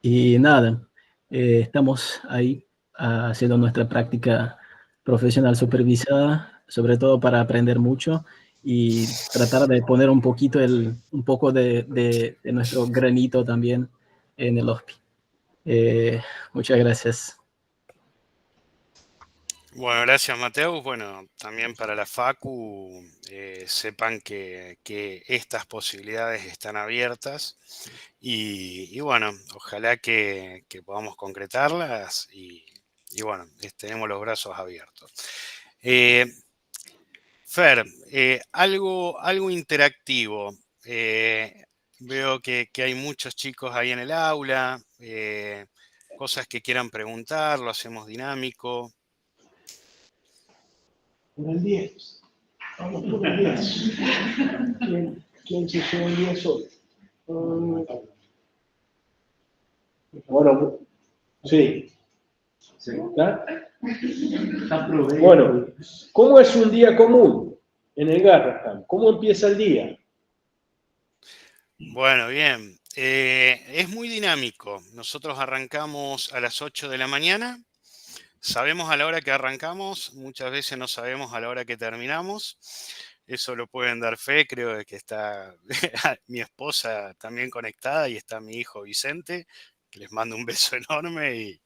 Y nada, estamos ahí haciendo nuestra práctica profesional supervisada, sobre todo para aprender mucho y tratar de poner un poco de nuestro granito también en el hospi. Muchas gracias. Bueno, gracias Mateus. Bueno, también para la Facu, sepan que estas posibilidades están abiertas y bueno, ojalá que podamos concretarlas y bueno, tenemos los brazos abiertos. Fer, algo interactivo. Veo que hay muchos chicos ahí en el aula, cosas que quieran preguntar, lo hacemos dinámico. Por el 10. Vamos por el 10. ¿Quién se lleva el 10 hoy? Bueno, sí. ¿Está? Bueno, ¿cómo es un día común en el Garrahan? ¿Cómo empieza el día? Bueno, bien. Es muy dinámico. Nosotros arrancamos a las 8 de la mañana. Sabemos a la hora que arrancamos, muchas veces no sabemos a la hora que terminamos. Eso lo pueden dar fe, creo que está mi esposa también conectada y está mi hijo Vicente, que les mando un beso enorme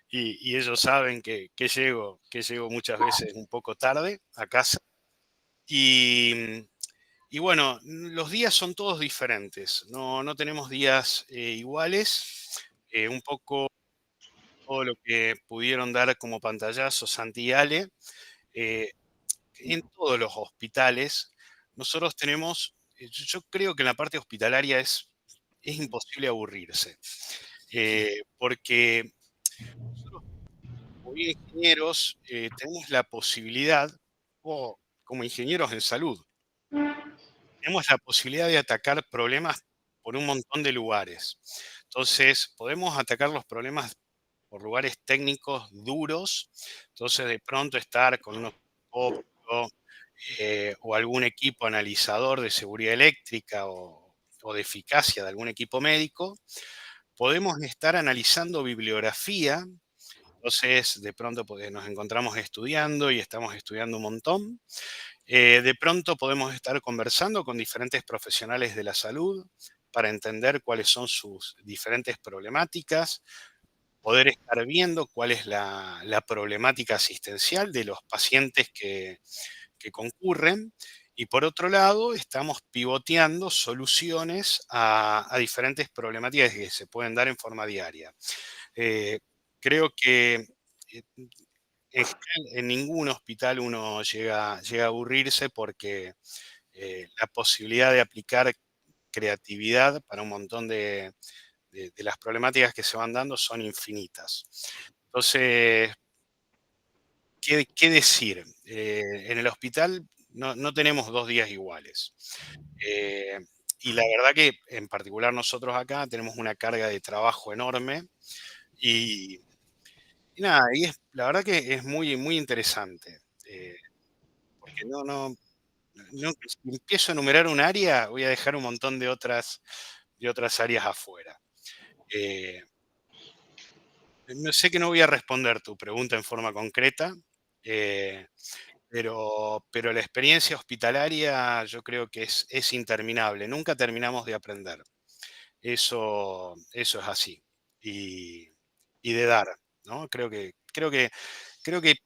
y ellos saben que llego muchas veces un poco tarde a casa. Y bueno, los días son todos diferentes, no tenemos días iguales, un poco todo lo que pudieron dar como pantallazo Santi y Ale. En todos los hospitales, nosotros tenemos, yo creo que en la parte hospitalaria es imposible aburrirse, porque nosotros como ingenieros tenemos la posibilidad, o como ingenieros en salud, tenemos la posibilidad de atacar problemas por un montón de lugares. Entonces, podemos atacar los problemas por lugares técnicos duros, entonces de pronto estar con un osciloscopio o algún equipo analizador de seguridad eléctrica o de eficacia de algún equipo médico, podemos estar analizando bibliografía, entonces de pronto nos encontramos estudiando y estamos estudiando un montón. De pronto podemos estar conversando con diferentes profesionales de la salud para entender cuáles son sus diferentes problemáticas, poder estar viendo cuál es la problemática asistencial de los pacientes que concurren. Y por otro lado, estamos pivoteando soluciones a diferentes problemáticas que se pueden dar en forma diaria. Creo que en general, en ningún hospital uno llega a aburrirse porque la posibilidad de aplicar creatividad para un montón de las problemáticas que se van dando son infinitas. Entonces, ¿qué decir? En el hospital no tenemos 2 días iguales. Y la verdad que en particular nosotros acá tenemos una carga de trabajo enorme y nada, la verdad que es muy, muy interesante. Porque si empiezo a enumerar un área, voy a dejar un montón de otras áreas afuera. No sé que no voy a responder tu pregunta en forma concreta, pero la experiencia hospitalaria yo creo que es interminable. Nunca terminamos de aprender. Eso es así. Y de dar, ¿no? Creo que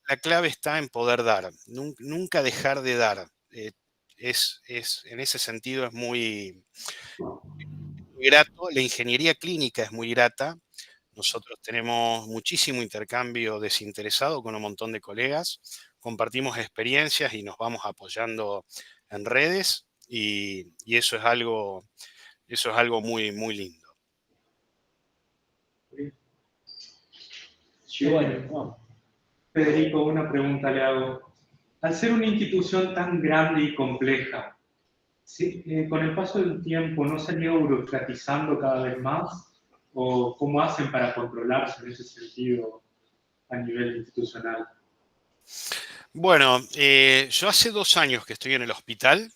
la clave está en poder dar. Nunca dejar de dar. En ese sentido es muy grato. La ingeniería clínica es muy grata. Nosotros tenemos muchísimo intercambio desinteresado con un montón de colegas, compartimos experiencias y nos vamos apoyando en redes y eso es algo muy, muy lindo. Federico, una pregunta le hago. Al ser una institución tan grande y compleja, ¿sí? Con el paso del tiempo, ¿no se han ido burocratizando cada vez más? ¿O cómo hacen para controlarse en ese sentido a nivel institucional? Bueno, yo hace 2 años que estoy en el hospital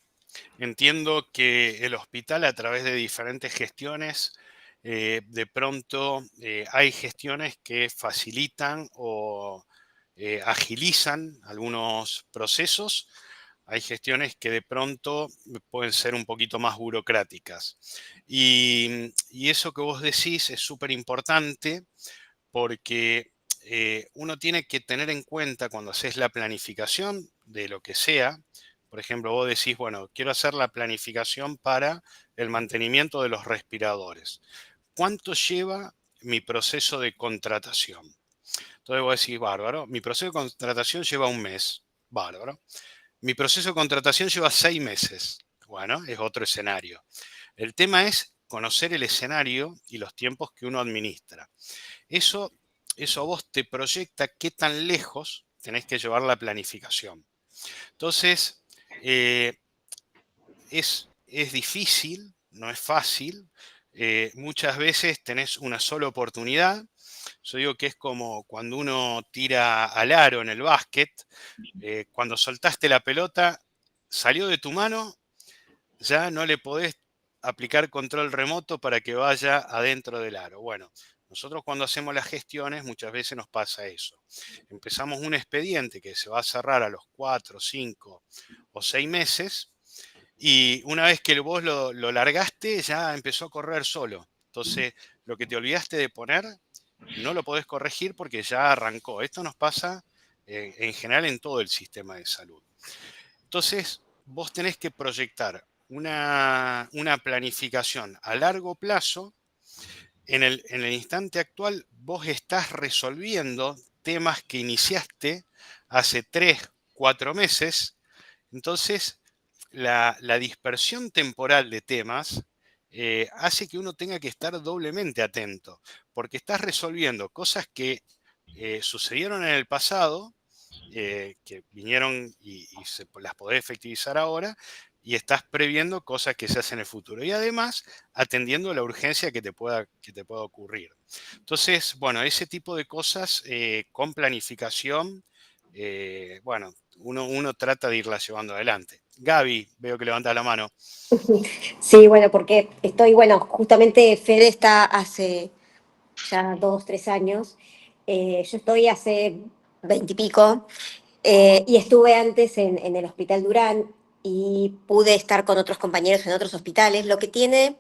entiendo que el hospital, a través de diferentes gestiones, de pronto hay gestiones que facilitan o agilizan algunos procesos. Hay gestiones que de pronto pueden ser un poquito más burocráticas. Y eso que vos decís es súper importante porque uno tiene que tener en cuenta cuando haces la planificación de lo que sea. Por ejemplo, vos decís, bueno, quiero hacer la planificación para el mantenimiento de los respiradores. ¿Cuánto lleva mi proceso de contratación? Entonces vos decís, bárbaro, mi proceso de contratación lleva un mes. Bárbaro. Mi proceso de contratación lleva 6 meses. Bueno, es otro escenario. El tema es conocer el escenario y los tiempos que uno administra. Eso a vos te proyecta qué tan lejos tenés que llevar la planificación. Entonces, es difícil, no es fácil. Muchas veces tenés una sola oportunidad. Yo digo que es como cuando uno tira al aro en el básquet. Cuando soltaste la pelota, salió de tu mano, ya no le podés aplicar control remoto para que vaya adentro del aro. Bueno, nosotros cuando hacemos las gestiones muchas veces nos pasa eso. Empezamos un expediente que se va a cerrar a los 4, 5 o 6 meses y una vez que vos lo largaste ya empezó a correr solo. Entonces, lo que te olvidaste de poner no lo podés corregir porque ya arrancó. Esto nos pasa en general en todo el sistema de salud. Entonces, vos tenés que proyectar una planificación a largo plazo. En el instante actual, vos estás resolviendo temas que iniciaste hace 3, 4 meses. Entonces, la dispersión temporal de temas hace que uno tenga que estar doblemente atento, porque estás resolviendo cosas que sucedieron en el pasado, que vinieron y las podés efectivizar ahora, y estás previendo cosas que se hacen en el futuro. Y además, atendiendo la urgencia que te pueda ocurrir. Entonces, bueno, ese tipo de cosas con planificación, bueno, uno trata de irlas llevando adelante. Gaby, veo que levantas la mano. Sí, bueno, porque justamente Fede está hace ya 2, 3 años. Yo estoy hace 20 y pico, y estuve antes en el Hospital Durán y pude estar con otros compañeros en otros hospitales. Lo que tiene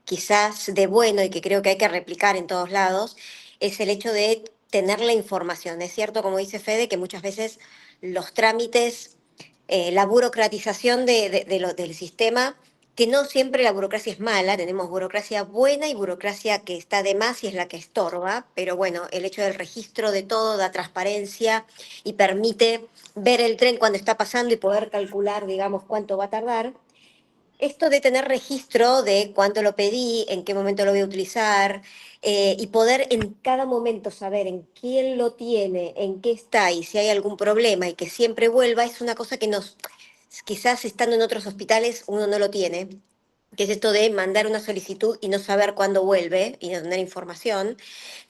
quizás de bueno y que creo que hay que replicar en todos lados es el hecho de tener la información. Es cierto, como dice Fede, que muchas veces los trámites, la burocratización del sistema, que no siempre la burocracia es mala, tenemos burocracia buena y burocracia que está de más y es la que estorba, pero bueno, el hecho del registro de todo da transparencia y permite ver el tren cuando está pasando y poder calcular, digamos, cuánto va a tardar. Esto de tener registro de cuánto lo pedí, en qué momento lo voy a utilizar, y poder en cada momento saber en quién lo tiene, en qué está y si hay algún problema y que siempre vuelva, es una cosa que quizás estando en otros hospitales uno no lo tiene, que es esto de mandar una solicitud y no saber cuándo vuelve y no tener información.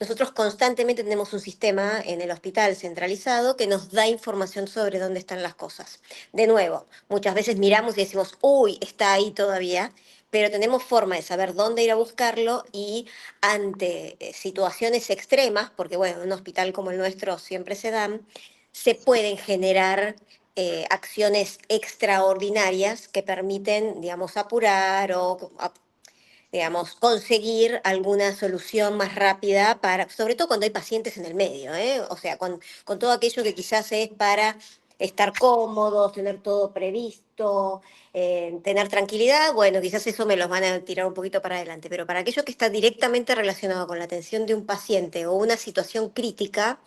Nosotros constantemente tenemos un sistema en el hospital centralizado que nos da información sobre dónde están las cosas. De nuevo, muchas veces miramos y decimos, uy, está ahí todavía, pero tenemos forma de saber dónde ir a buscarlo y ante situaciones extremas, porque bueno, en un hospital como el nuestro siempre se dan, se pueden generar acciones extraordinarias que permiten, digamos, apurar o, digamos, conseguir alguna solución más rápida para, sobre todo cuando hay pacientes en el medio, ¿eh? O sea, con todo aquello que quizás es para estar cómodos, tener todo previsto, tener tranquilidad, bueno, quizás eso me los van a tirar un poquito para adelante, pero para aquello que está directamente relacionado con la atención de un paciente o una situación crítica,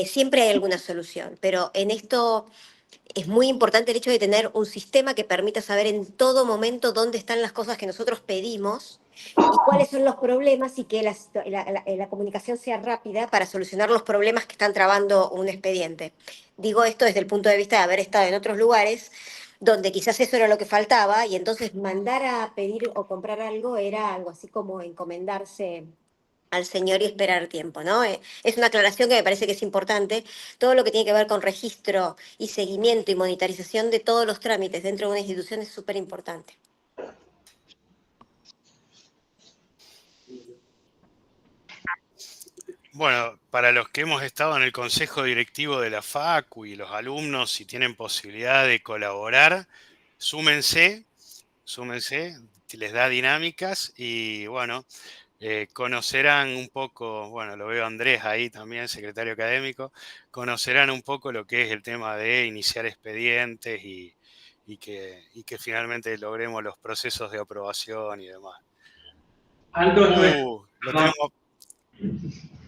siempre hay alguna solución, pero en esto es muy importante el hecho de tener un sistema que permita saber en todo momento dónde están las cosas que nosotros pedimos y cuáles son los problemas y que la comunicación sea rápida para solucionar los problemas que están trabando un expediente. Digo esto desde el punto de vista de haber estado en otros lugares donde quizás eso era lo que faltaba y entonces mandar a pedir o comprar algo era algo así como encomendarse al señor y esperar tiempo, ¿no? Es una aclaración que me parece que es importante. Todo lo que tiene que ver con registro y seguimiento y monitorización de todos los trámites dentro de una institución es súper importante. Bueno, para los que hemos estado en el consejo directivo de la FACU y los alumnos, si tienen posibilidad de colaborar, súmense, les da dinámicas y bueno, conocerán un poco, bueno, lo veo a Andrés ahí también, secretario académico, conocerán un poco lo que es el tema de iniciar expedientes y que finalmente logremos los procesos de aprobación y demás. Aldo no es... Lo tenemos...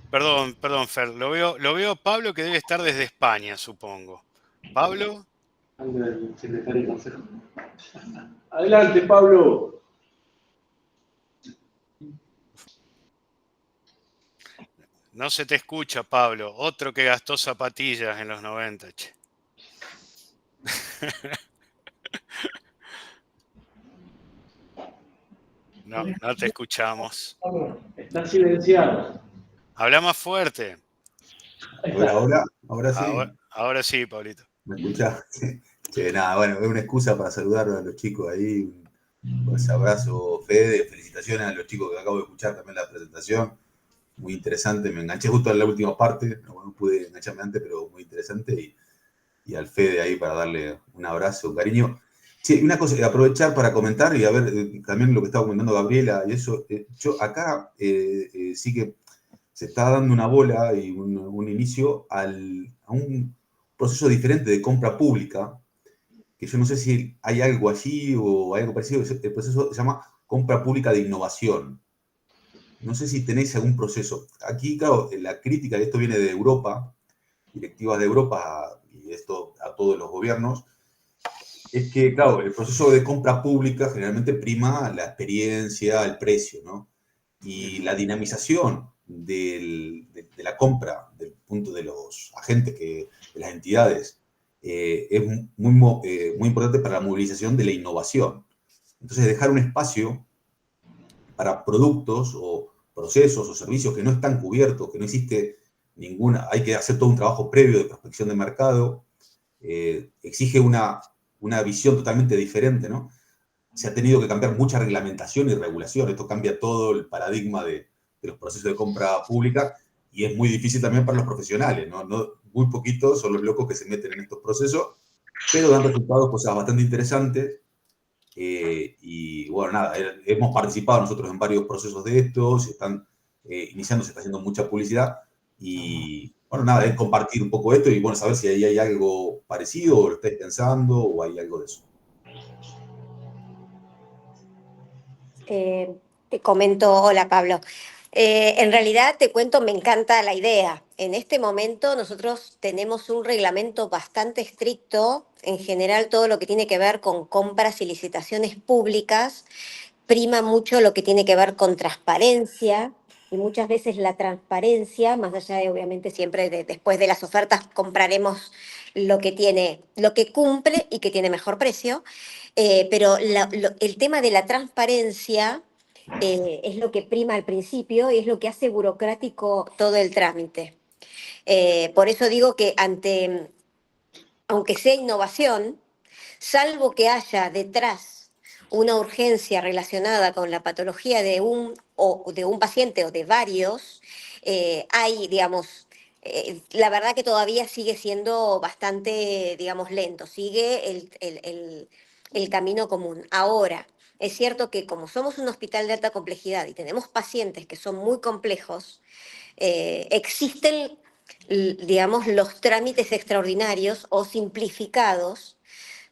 Perdón, Fer, lo veo a Pablo que debe estar desde España, supongo. ¿Pablo? Aldo, el secretario de consejo. Adelante, Pablo. No se te escucha, Pablo. Otro que gastó zapatillas en los 90, che. No te escuchamos. Está silenciado. Habla más fuerte. Ahora sí. Ahora sí, Pablito. ¿Me escuchás? Che, nada, bueno, es una excusa para saludar a los chicos ahí. Pues abrazo, Fede, felicitaciones a los chicos que acabo de escuchar también la presentación. Muy interesante, me enganché justo en la última parte, no pude engancharme antes, pero muy interesante. Y al Fede ahí para darle un abrazo, un cariño. Sí, una cosa, aprovechar para comentar y a ver también lo que estaba comentando Gabriela y eso. Yo acá sí que se está dando una bola y un inicio a un proceso diferente de compra pública, que yo no sé si hay algo allí o hay algo parecido. El proceso se llama compra pública de innovación. No sé si tenéis algún proceso. Aquí, claro, la crítica de esto viene de Europa, directivas de Europa y esto a todos los gobiernos, es que, claro, el proceso de compra pública generalmente prima la experiencia, el precio, ¿no? Y la dinamización de la compra, del punto de los agentes, de las entidades, es muy importante para la movilización de la innovación. Entonces, dejar un espacio para productos o procesos o servicios que no están cubiertos, que no existe ninguna, hay que hacer todo un trabajo previo de prospección de mercado, exige una visión totalmente diferente, ¿no? Se ha tenido que cambiar mucha reglamentación y regulación, esto cambia todo el paradigma de los procesos de compra pública y es muy difícil también para los profesionales, ¿no? Muy poquitos son los locos que se meten en estos procesos, pero dan resultados cosas bastante interesantes. Y bueno, nada, hemos participado nosotros en varios procesos de estos, se están iniciando, se está haciendo mucha publicidad y bueno, nada, es compartir un poco esto y bueno, saber si ahí hay algo parecido o lo estáis pensando o hay algo de eso. Te comento, hola Pablo. En realidad te cuento, me encanta la idea. En este momento nosotros tenemos un reglamento bastante estricto, en general todo lo que tiene que ver con compras y licitaciones públicas, prima mucho lo que tiene que ver con transparencia y muchas veces la transparencia, más allá de obviamente siempre después de las ofertas compraremos lo que cumple y que tiene mejor precio, pero el tema de la transparencia es lo que prima al principio y es lo que hace burocrático todo el trámite. Por eso digo que aunque sea innovación, salvo que haya detrás una urgencia relacionada con la patología de un paciente o de varios, hay, digamos, la verdad que todavía sigue siendo bastante, digamos, lento, sigue el camino común. Ahora, es cierto que como somos un hospital de alta complejidad y tenemos pacientes que son muy complejos, existen, digamos, los trámites extraordinarios o simplificados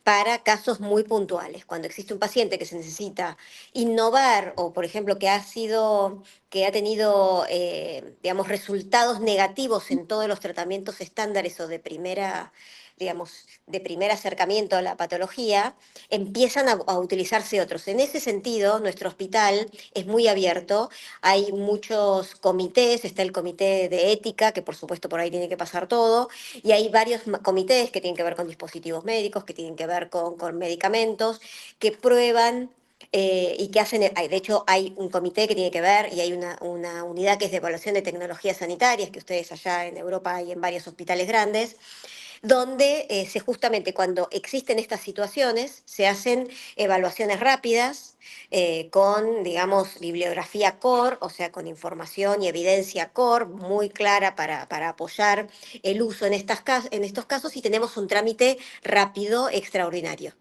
para casos muy puntuales. Cuando existe un paciente que se necesita innovar o, por ejemplo, que ha tenido, digamos, resultados negativos en todos los tratamientos estándares o de primer acercamiento a la patología, empiezan a utilizarse otros. En ese sentido, nuestro hospital es muy abierto, hay muchos comités, está el comité de ética, que por supuesto por ahí tiene que pasar todo, y hay varios comités que tienen que ver con dispositivos médicos, que tienen que ver con medicamentos, que prueban y que hacen, de hecho hay un comité que tiene que ver y hay una unidad que es de evaluación de tecnologías sanitarias, que ustedes allá en Europa hay en varios hospitales grandes, donde justamente cuando existen estas situaciones se hacen evaluaciones rápidas con, digamos, bibliografía core, o sea, con información y evidencia core muy clara para apoyar el uso en estos casos, y tenemos un trámite rápido extraordinario.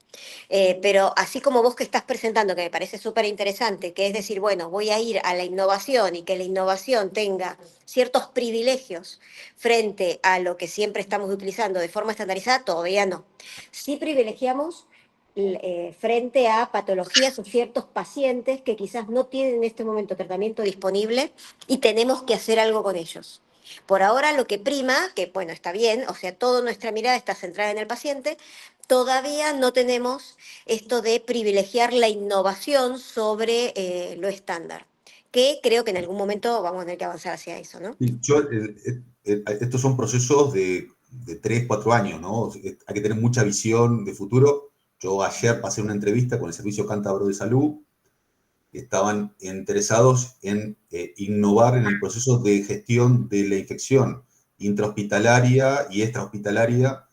Pero así como vos que estás presentando, que me parece súper interesante, que es decir, bueno, voy a ir a la innovación y que la innovación tenga ciertos privilegios frente a lo que siempre estamos utilizando de forma estandarizada, todavía no. Sí privilegiamos frente a patologías o ciertos pacientes que quizás no tienen en este momento tratamiento disponible y tenemos que hacer algo con ellos. Por ahora lo que prima, que bueno, está bien, o sea, toda nuestra mirada está centrada en el paciente, todavía no tenemos esto de privilegiar la innovación sobre lo estándar, que creo que en algún momento vamos a tener que avanzar hacia eso, ¿no? Estos son procesos de 3, 4 años, ¿no? Hay que tener mucha visión de futuro. Yo ayer pasé una entrevista con el Servicio Cántabro de Salud, que estaban interesados en innovar en el proceso de gestión de la infección intrahospitalaria y extrahospitalaria,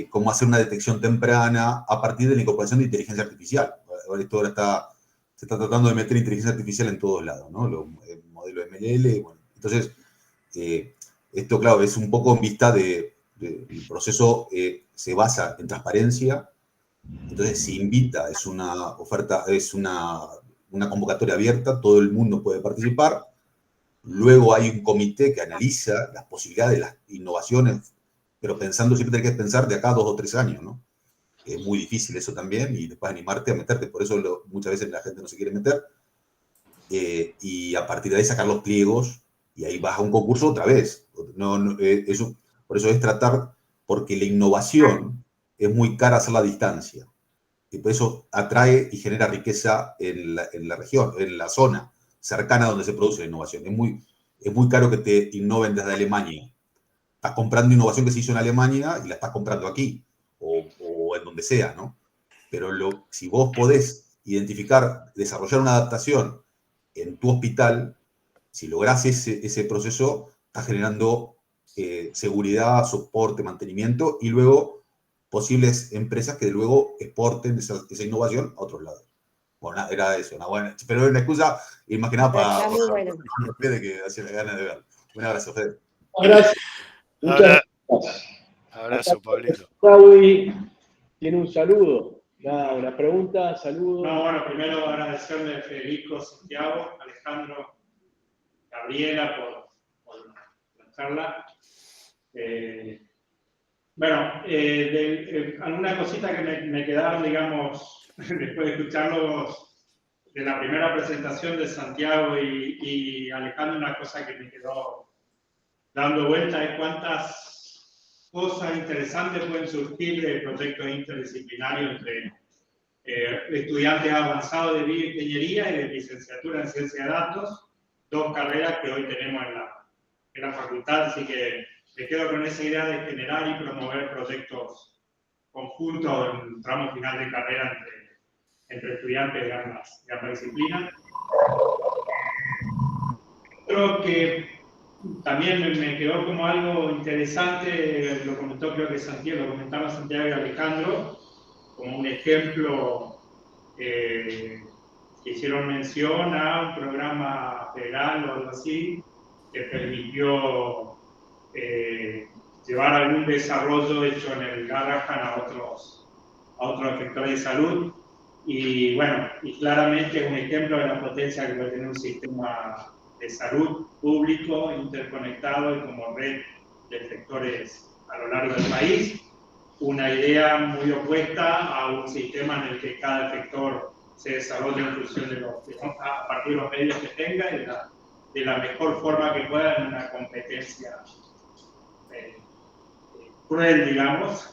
cómo hacer una detección temprana a partir de la incorporación de inteligencia artificial. Esto ahora se está tratando de meter inteligencia artificial en todos lados, ¿no? El modelo MLL, bueno. Entonces, esto, claro, es un poco en vista el proceso se basa en transparencia, entonces se invita, es una oferta, es una convocatoria abierta, todo el mundo puede participar. Luego hay un comité que analiza las posibilidades de las innovaciones, pero siempre hay que pensar de acá a 2 o 3 años, ¿no? Es muy difícil eso también, y después animarte a meterte, por eso muchas veces la gente no se quiere meter, y a partir de ahí sacar los pliegos, y ahí vas a un concurso otra vez. Por eso es tratar, porque la innovación es muy cara hacerla a distancia, y por eso atrae y genera riqueza en la región, en la zona cercana donde se produce la innovación. Es muy caro que te innoven desde Alemania. Estás comprando innovación que se hizo en Alemania y la estás comprando aquí, o en donde sea, ¿no? Pero si vos podés identificar, desarrollar una adaptación en tu hospital, si lográs ese proceso, estás generando seguridad, soporte, mantenimiento, y luego posibles empresas que luego exporten esa innovación a otros lados. Bueno, era eso, pero era una excusa, y más que nada para Fede, que hacía la gana de ver. Un abrazo, Fede. Gracias. Muchas gracias. Abrazo, Pablito. Raúl tiene un saludo, una pregunta, saludo. No, bueno, primero agradecerle a Federico, Santiago, Alejandro, Gabriela por la charla. Alguna cosita que me quedaron, digamos, después de escucharlos de la primera presentación de Santiago y Alejandro, una cosa que me quedó dando vuelta es cuántas cosas interesantes pueden surgir de proyectos interdisciplinarios entre estudiantes avanzados de bioingeniería y de licenciatura en ciencia de datos, 2 carreras que hoy tenemos en la facultad, así que me quedo con esa idea de generar y promover proyectos conjuntos en un tramo final de carrera entre estudiantes de ambas disciplinas. Creo que también me quedó como algo interesante, lo comentaba Santiago y Alejandro, como un ejemplo que hicieron mención a un programa federal o algo así, que permitió llevar algún desarrollo hecho en el Garrahan a otros efectores de salud. Y bueno, y claramente es un ejemplo de la potencia que puede tener un sistema de salud público, interconectado y como red de efectores a lo largo del país. Una idea muy opuesta a un sistema en el que cada efector se desarrolla en función a partir de los medios que tenga y de la mejor forma que pueda en una competencia cruel, digamos.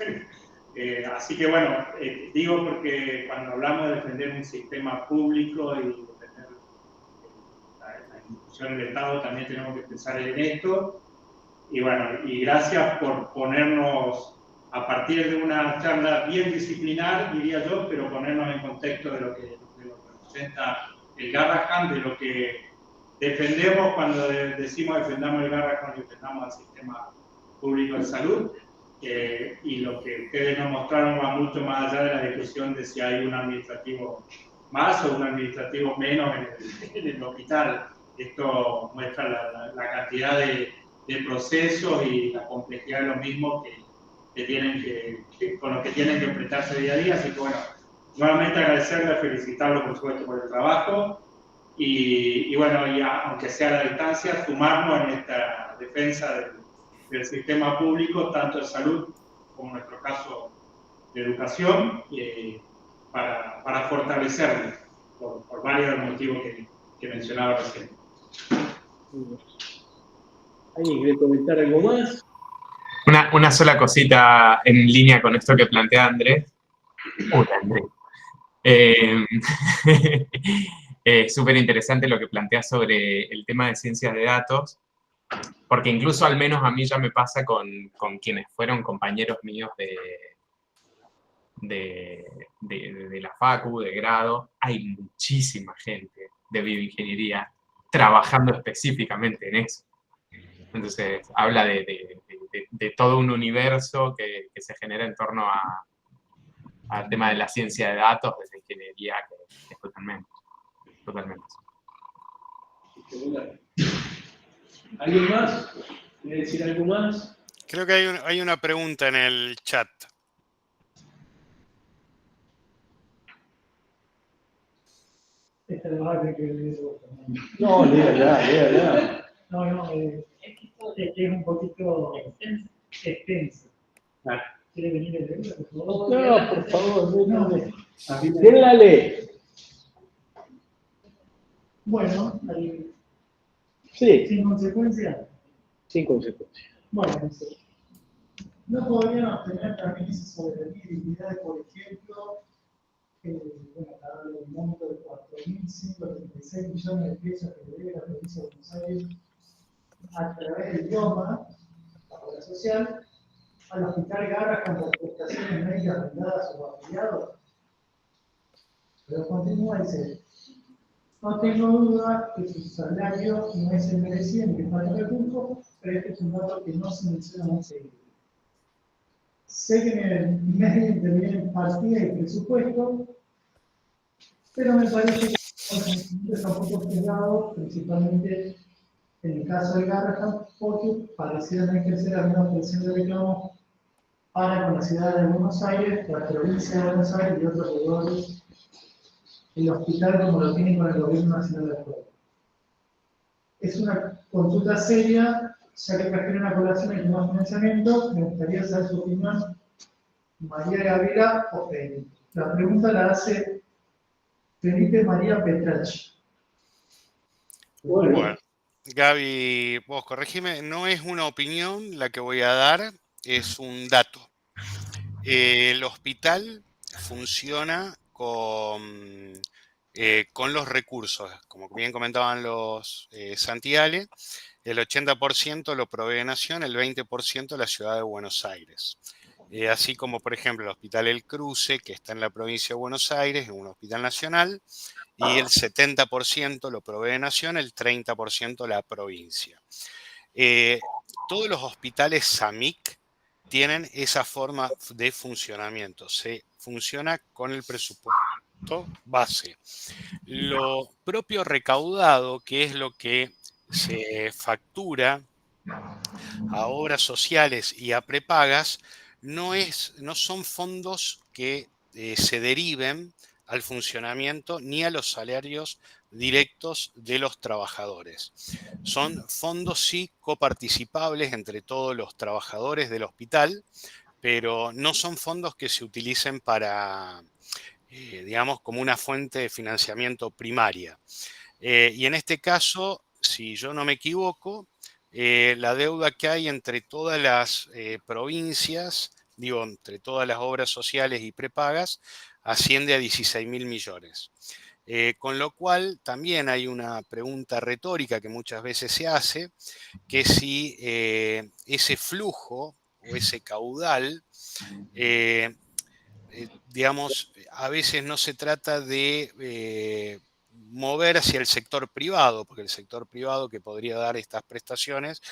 Así que bueno, digo porque cuando hablamos de defender un sistema público y defender la institución del Estado, también tenemos que pensar en esto. Y bueno, y gracias por ponernos, a partir de una charla bien disciplinar, diría yo, pero ponernos en contexto de lo que representa el Garrahan, de lo que defendemos cuando decimos defendamos el Garrahan y defendamos al sistema público de salud. Y lo que ustedes nos mostraron va mucho más allá de la discusión de si hay un administrativo más o un administrativo menos en el hospital. Esto muestra la cantidad de procesos y la complejidad de lo mismo con los que tienen que enfrentarse día a día. Así que bueno, nuevamente agradecerles, felicitarlos por supuesto por el trabajo y bueno, aunque sea a la distancia, sumarnos en esta defensa del sistema público, tanto de salud como en nuestro caso de educación, para fortalecerlo por varios de los motivos que mencionaba recién. ¿Alguien quiere comentar algo más? Una sola cosita en línea con esto que plantea Andrés. Hola, Andrés. Súper interesante lo que plantea sobre el tema de ciencias de datos, porque incluso al menos a mí ya me pasa con quienes fueron compañeros míos de la facu, de grado. Hay muchísima gente de bioingeniería trabajando específicamente en eso. Entonces, habla de todo un universo que se genera en torno al tema de la ciencia de datos, de la ingeniería, que es totalmente. ¿Alguien más? ¿Quiere decir algo más? Creo que hay una pregunta en el chat. Esta le vas a tener que ver vos también. No, léala. No, es que es un poquito extenso. ¿Quiere venir a leerla, por favor? No, por favor, No. ¿Quién la lee? Bueno, Sí, sin consecuencia. sin consecuencias. Bueno, no podríamos tener permisos sobre la dignidad, por ejemplo, dado el monto de 4.136 millones de pesos que debe la provincia de Buenos Aires a través del IOMA, la obra social, al hospital Garrahan por prestaciones médicas brindadas o afiliados. Pero continúa y dice: no tengo duda que su salario no es el merecido ni que falta recursos, pero este es un dato que no se menciona muy seguido. Sé que en el medio intervienen partidas y presupuesto, pero me parece que está un poco cerrado, principalmente en el caso de Garrahan, porque parecieran ejercer alguna presión de reclamo para con la ciudad de Buenos Aires, la provincia de Buenos Aires y otros lugares, el hospital como lo tiene con el gobierno nacional actual. Es una consulta seria, ya que trajeron a colación el tema financiamiento. Me gustaría saber su opinión, María Gabriela o Felipe. La pregunta la hace Felipe María Petracci. Bueno, Gaby, vos corregime, no es una opinión la que voy a dar, es un dato. El hospital funciona con los recursos, como bien comentaban los Santiale, el 80% lo provee Nación, el 20% la ciudad de Buenos Aires. Así como, por ejemplo, el Hospital El Cruce, que está en la provincia de Buenos Aires, es un hospital nacional, y el 70% lo provee Nación, el 30% la provincia. Todos los hospitales SAMIC tienen esa forma de funcionamiento. Se funciona con el presupuesto base. Lo propio recaudado, que es lo que se factura a obras sociales y a prepagas, no son fondos que se deriven al funcionamiento ni a los salarios directos de los trabajadores. Son fondos sí coparticipables entre todos los trabajadores del hospital, pero no son fondos que se utilicen para, digamos, como una fuente de financiamiento primaria. Y en este caso, si yo no me equivoco, la deuda que hay entre todas las provincias, digo, entre todas las obras sociales y prepagas, asciende a 16.000 millones. Con lo cual, también hay una pregunta retórica que muchas veces se hace, que si ese flujo o ese caudal digamos, a veces no se trata de mover hacia el sector privado, porque el sector privado que podría dar estas prestaciones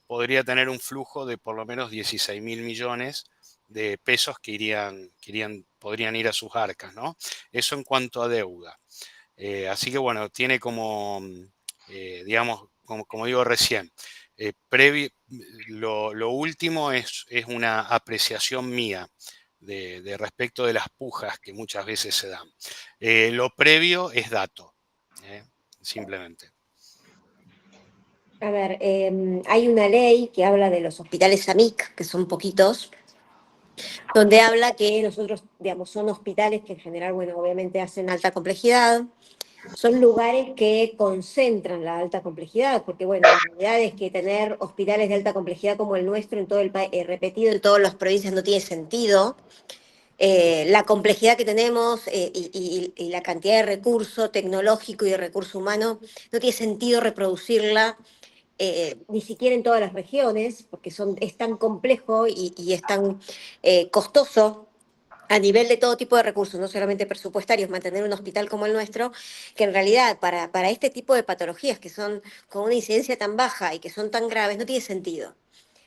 podría tener un flujo de por lo menos 16.000 millones de pesos que podrían ir a sus arcas, ¿no? Eso en cuanto a deuda. Así que bueno, tiene como, digamos, como digo recién, lo último es una apreciación mía de respecto de las pujas que muchas veces se dan. Lo previo es dato, simplemente. A ver, hay una ley que habla de los hospitales AMIC, que son poquitos, donde habla que nosotros, digamos, son hospitales que en general, bueno, obviamente hacen alta complejidad, son lugares que concentran la alta complejidad, porque bueno, la realidad es que tener hospitales de alta complejidad como el nuestro en todo el país, repetido en todas las provincias no tiene sentido. La complejidad que tenemos y la cantidad de recurso tecnológico y de recurso humano, no tiene sentido reproducirla ni siquiera en todas las regiones, porque es tan complejo y es tan costoso a nivel de todo tipo de recursos, no solamente presupuestarios, mantener un hospital como el nuestro, que en realidad para este tipo de patologías que son con una incidencia tan baja y que son tan graves, no tiene sentido.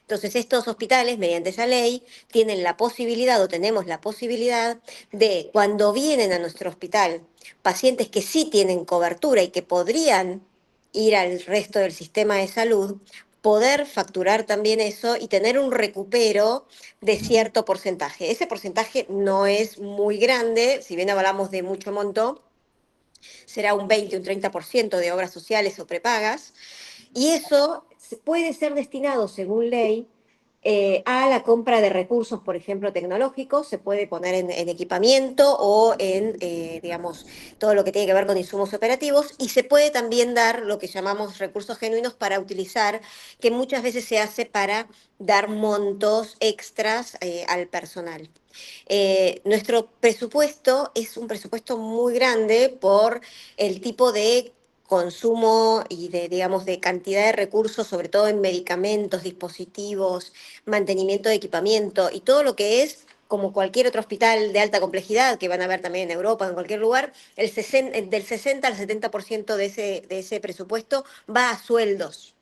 Entonces, estos hospitales, mediante esa ley, tienen la posibilidad o tenemos la posibilidad de, cuando vienen a nuestro hospital, pacientes que sí tienen cobertura y que podrían ir al resto del sistema de salud, poder facturar también eso y tener un recupero de cierto porcentaje. Ese porcentaje no es muy grande, si bien hablamos de mucho monto, será un 20, un 30% de obras sociales o prepagas, y eso puede ser destinado, según ley, a la compra de recursos, por ejemplo, tecnológicos, se puede poner en equipamiento o en, digamos, todo lo que tiene que ver con insumos operativos, y se puede también dar lo que llamamos recursos genuinos para utilizar, que muchas veces se hace para dar montos extras al personal. Nuestro presupuesto es un presupuesto muy grande por el tipo de consumo y de, digamos, de cantidad de recursos, sobre todo en medicamentos, dispositivos, mantenimiento de equipamiento y todo lo que es, como cualquier otro hospital de alta complejidad que van a ver también en Europa, en cualquier lugar, del 60 al 70% de ese presupuesto va a sueldos.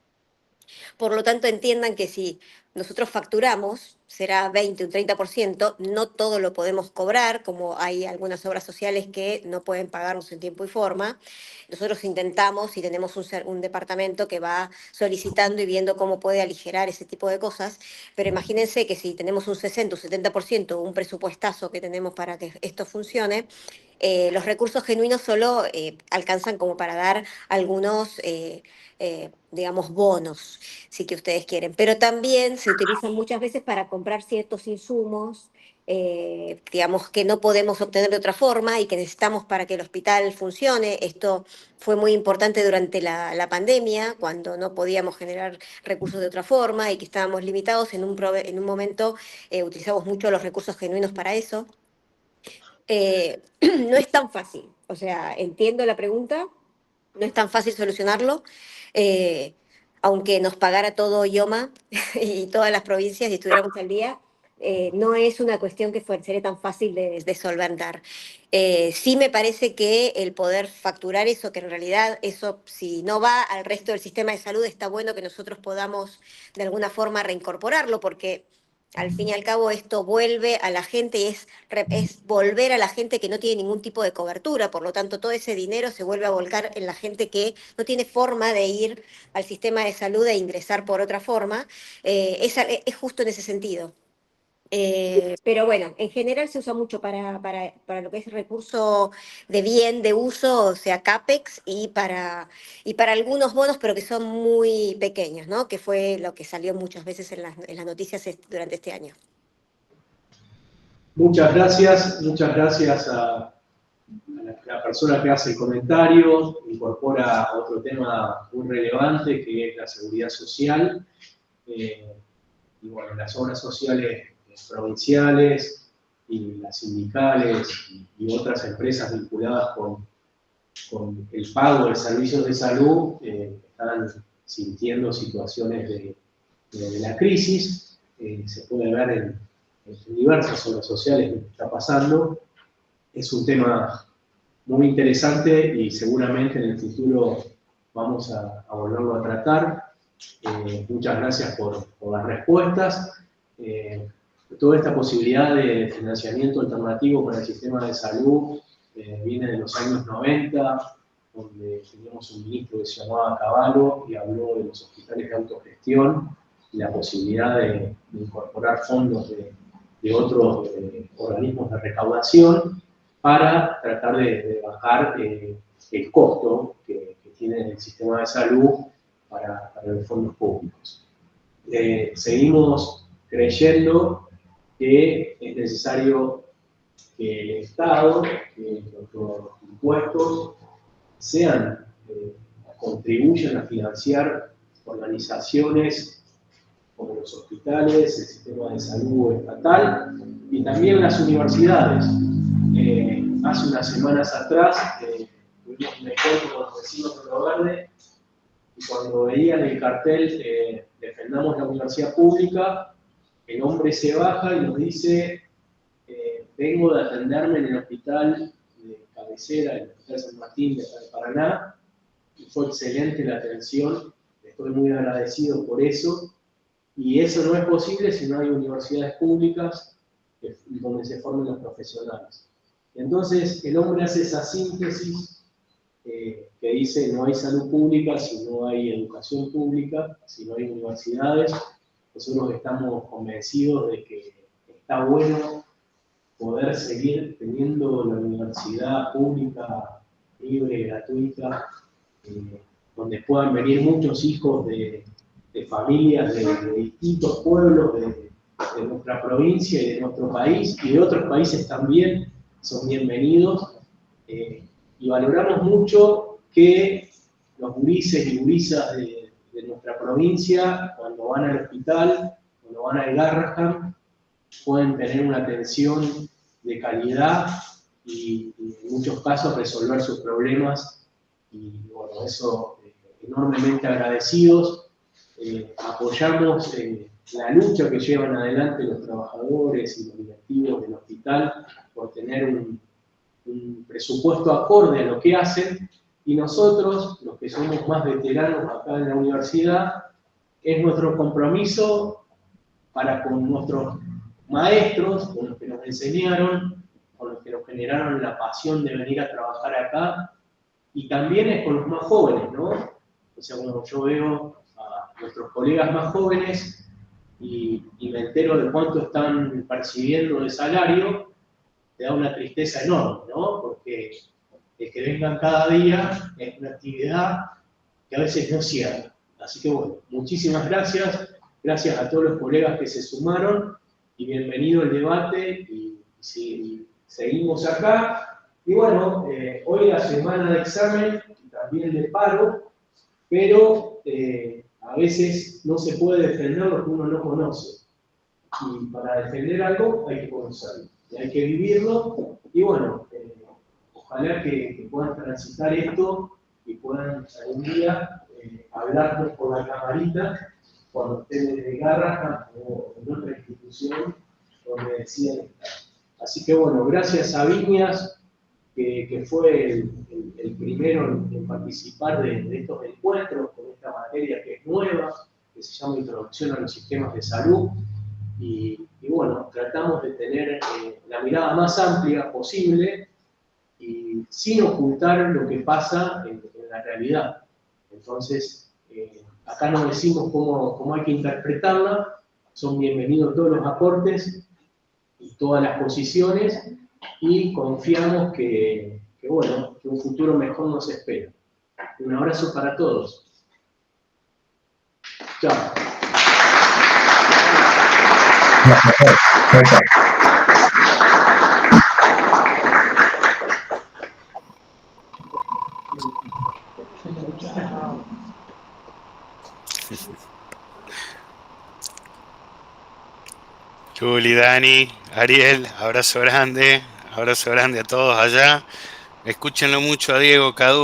Por lo tanto, entiendan que si nosotros facturamos, será 20, un 30%, no todo lo podemos cobrar, como hay algunas obras sociales que no pueden pagarnos en tiempo y forma. Nosotros intentamos y tenemos un departamento que va solicitando y viendo cómo puede aligerar ese tipo de cosas, pero imagínense que si tenemos un 60 o 70%, un presupuestazo que tenemos para que esto funcione, los recursos genuinos solo alcanzan como para dar algunos, digamos, bonos, si que ustedes quieren. Pero también se utilizan muchas veces para comprar ciertos insumos, digamos, que no podemos obtener de otra forma y que necesitamos para que el hospital funcione. Esto fue muy importante durante la pandemia, cuando no podíamos generar recursos de otra forma y que estábamos limitados. En un momento utilizamos mucho los recursos genuinos para eso. No es tan fácil, o sea, entiendo la pregunta, no es tan fácil solucionarlo, eh, aunque nos pagara todo IOMA y todas las provincias y estuviéramos al día, no es una cuestión que sería tan fácil de solventar. Sí me parece que el poder facturar eso, que en realidad eso, si no va al resto del sistema de salud, está bueno que nosotros podamos de alguna forma reincorporarlo, porque al fin y al cabo esto vuelve a la gente y es volver a la gente que no tiene ningún tipo de cobertura, por lo tanto todo ese dinero se vuelve a volcar en la gente que no tiene forma de ir al sistema de salud e ingresar por otra forma. Es justo en ese sentido. Pero bueno, en general se usa mucho para lo que es recurso de bien, de uso, o sea, CAPEX, y para algunos bonos, pero que son muy pequeños, ¿no? Que fue lo que salió muchas veces en las noticias durante este año. Muchas gracias a la persona que hace el comentario, incorpora otro tema muy relevante que es la seguridad social. Y bueno, las obras sociales provinciales y las sindicales y otras empresas vinculadas con el pago de servicios de salud están sintiendo situaciones de la crisis. Se puede ver en diversas zonas sociales lo que está pasando. Es un tema muy interesante y seguramente en el futuro vamos a volverlo a tratar. Muchas gracias por las respuestas. Toda esta posibilidad de financiamiento alternativo para el sistema de salud viene de los años 90, donde teníamos un ministro que se llamaba Cavallo y habló de los hospitales de autogestión y la posibilidad de incorporar fondos de otros organismos de recaudación para tratar de bajar el costo que tiene el sistema de salud para los fondos públicos. Seguimos creyendo que es necesario que el Estado, que nuestros impuestos contribuyan a financiar organizaciones como los hospitales, el sistema de salud estatal y también las universidades. Hace unas semanas atrás tuvimos un encuentro con los vecinos de Río Verde y cuando veían el cartel Defendamos la Universidad Pública, el hombre se baja y nos dice vengo de atenderme en el hospital de cabecera, el Hospital San Martín de Paraná, y fue excelente la atención, estoy muy agradecido por eso, y eso no es posible si no hay universidades públicas donde se formen los profesionales. Entonces, el hombre hace esa síntesis que dice no hay salud pública si no hay educación pública, si no hay universidades. Nosotros estamos convencidos de que está bueno poder seguir teniendo la universidad pública, libre, gratuita, donde puedan venir muchos hijos de familias de distintos pueblos de nuestra provincia y de nuestro país, y de otros países también son bienvenidos. Y valoramos mucho que los gurises y gurisas de nuestra provincia, cuando van al hospital, cuando van al Garrahan, pueden tener una atención de calidad y en muchos casos resolver sus problemas. Y bueno, eso enormemente agradecidos. Apoyamos la lucha que llevan adelante los trabajadores y los directivos del hospital por tener un presupuesto acorde a lo que hacen, y nosotros, los que somos más veteranos acá en la universidad, es nuestro compromiso para con nuestros maestros, con los que nos enseñaron, con los que nos generaron la pasión de venir a trabajar acá, y también es con los más jóvenes, ¿no? O sea, cuando yo veo a nuestros colegas más jóvenes y me entero de cuánto están percibiendo de salario, te da una tristeza enorme, ¿no? Porque el que vengan cada día es una actividad que a veces no cierra. Así que bueno, muchísimas gracias. Gracias a todos los colegas que se sumaron y bienvenido al debate y seguimos acá. Y bueno, hoy la semana de examen y también de paro, pero a veces no se puede defender lo que uno no conoce. Y para defender algo hay que conocerlo, y hay que vivirlo, y bueno, ojalá que puedan transitar esto y puedan algún día hablarnos por la camarita cuando estén desde Garrahan o en otra institución donde decían estar. Así que bueno, gracias a Viñas, que fue el primero en participar de estos encuentros con esta materia que es nueva, que se llama Introducción a los Sistemas de Salud. Y bueno, tratamos de tener la mirada más amplia posible y sin ocultar lo que pasa en la realidad. Entonces, acá no decimos cómo hay que interpretarla, son bienvenidos todos los aportes y todas las posiciones, y confiamos que un futuro mejor nos espera. Un abrazo para todos. Chao. Juli, Dani, Ariel, abrazo grande a todos allá. Escúchenlo mucho a Diego Cadura.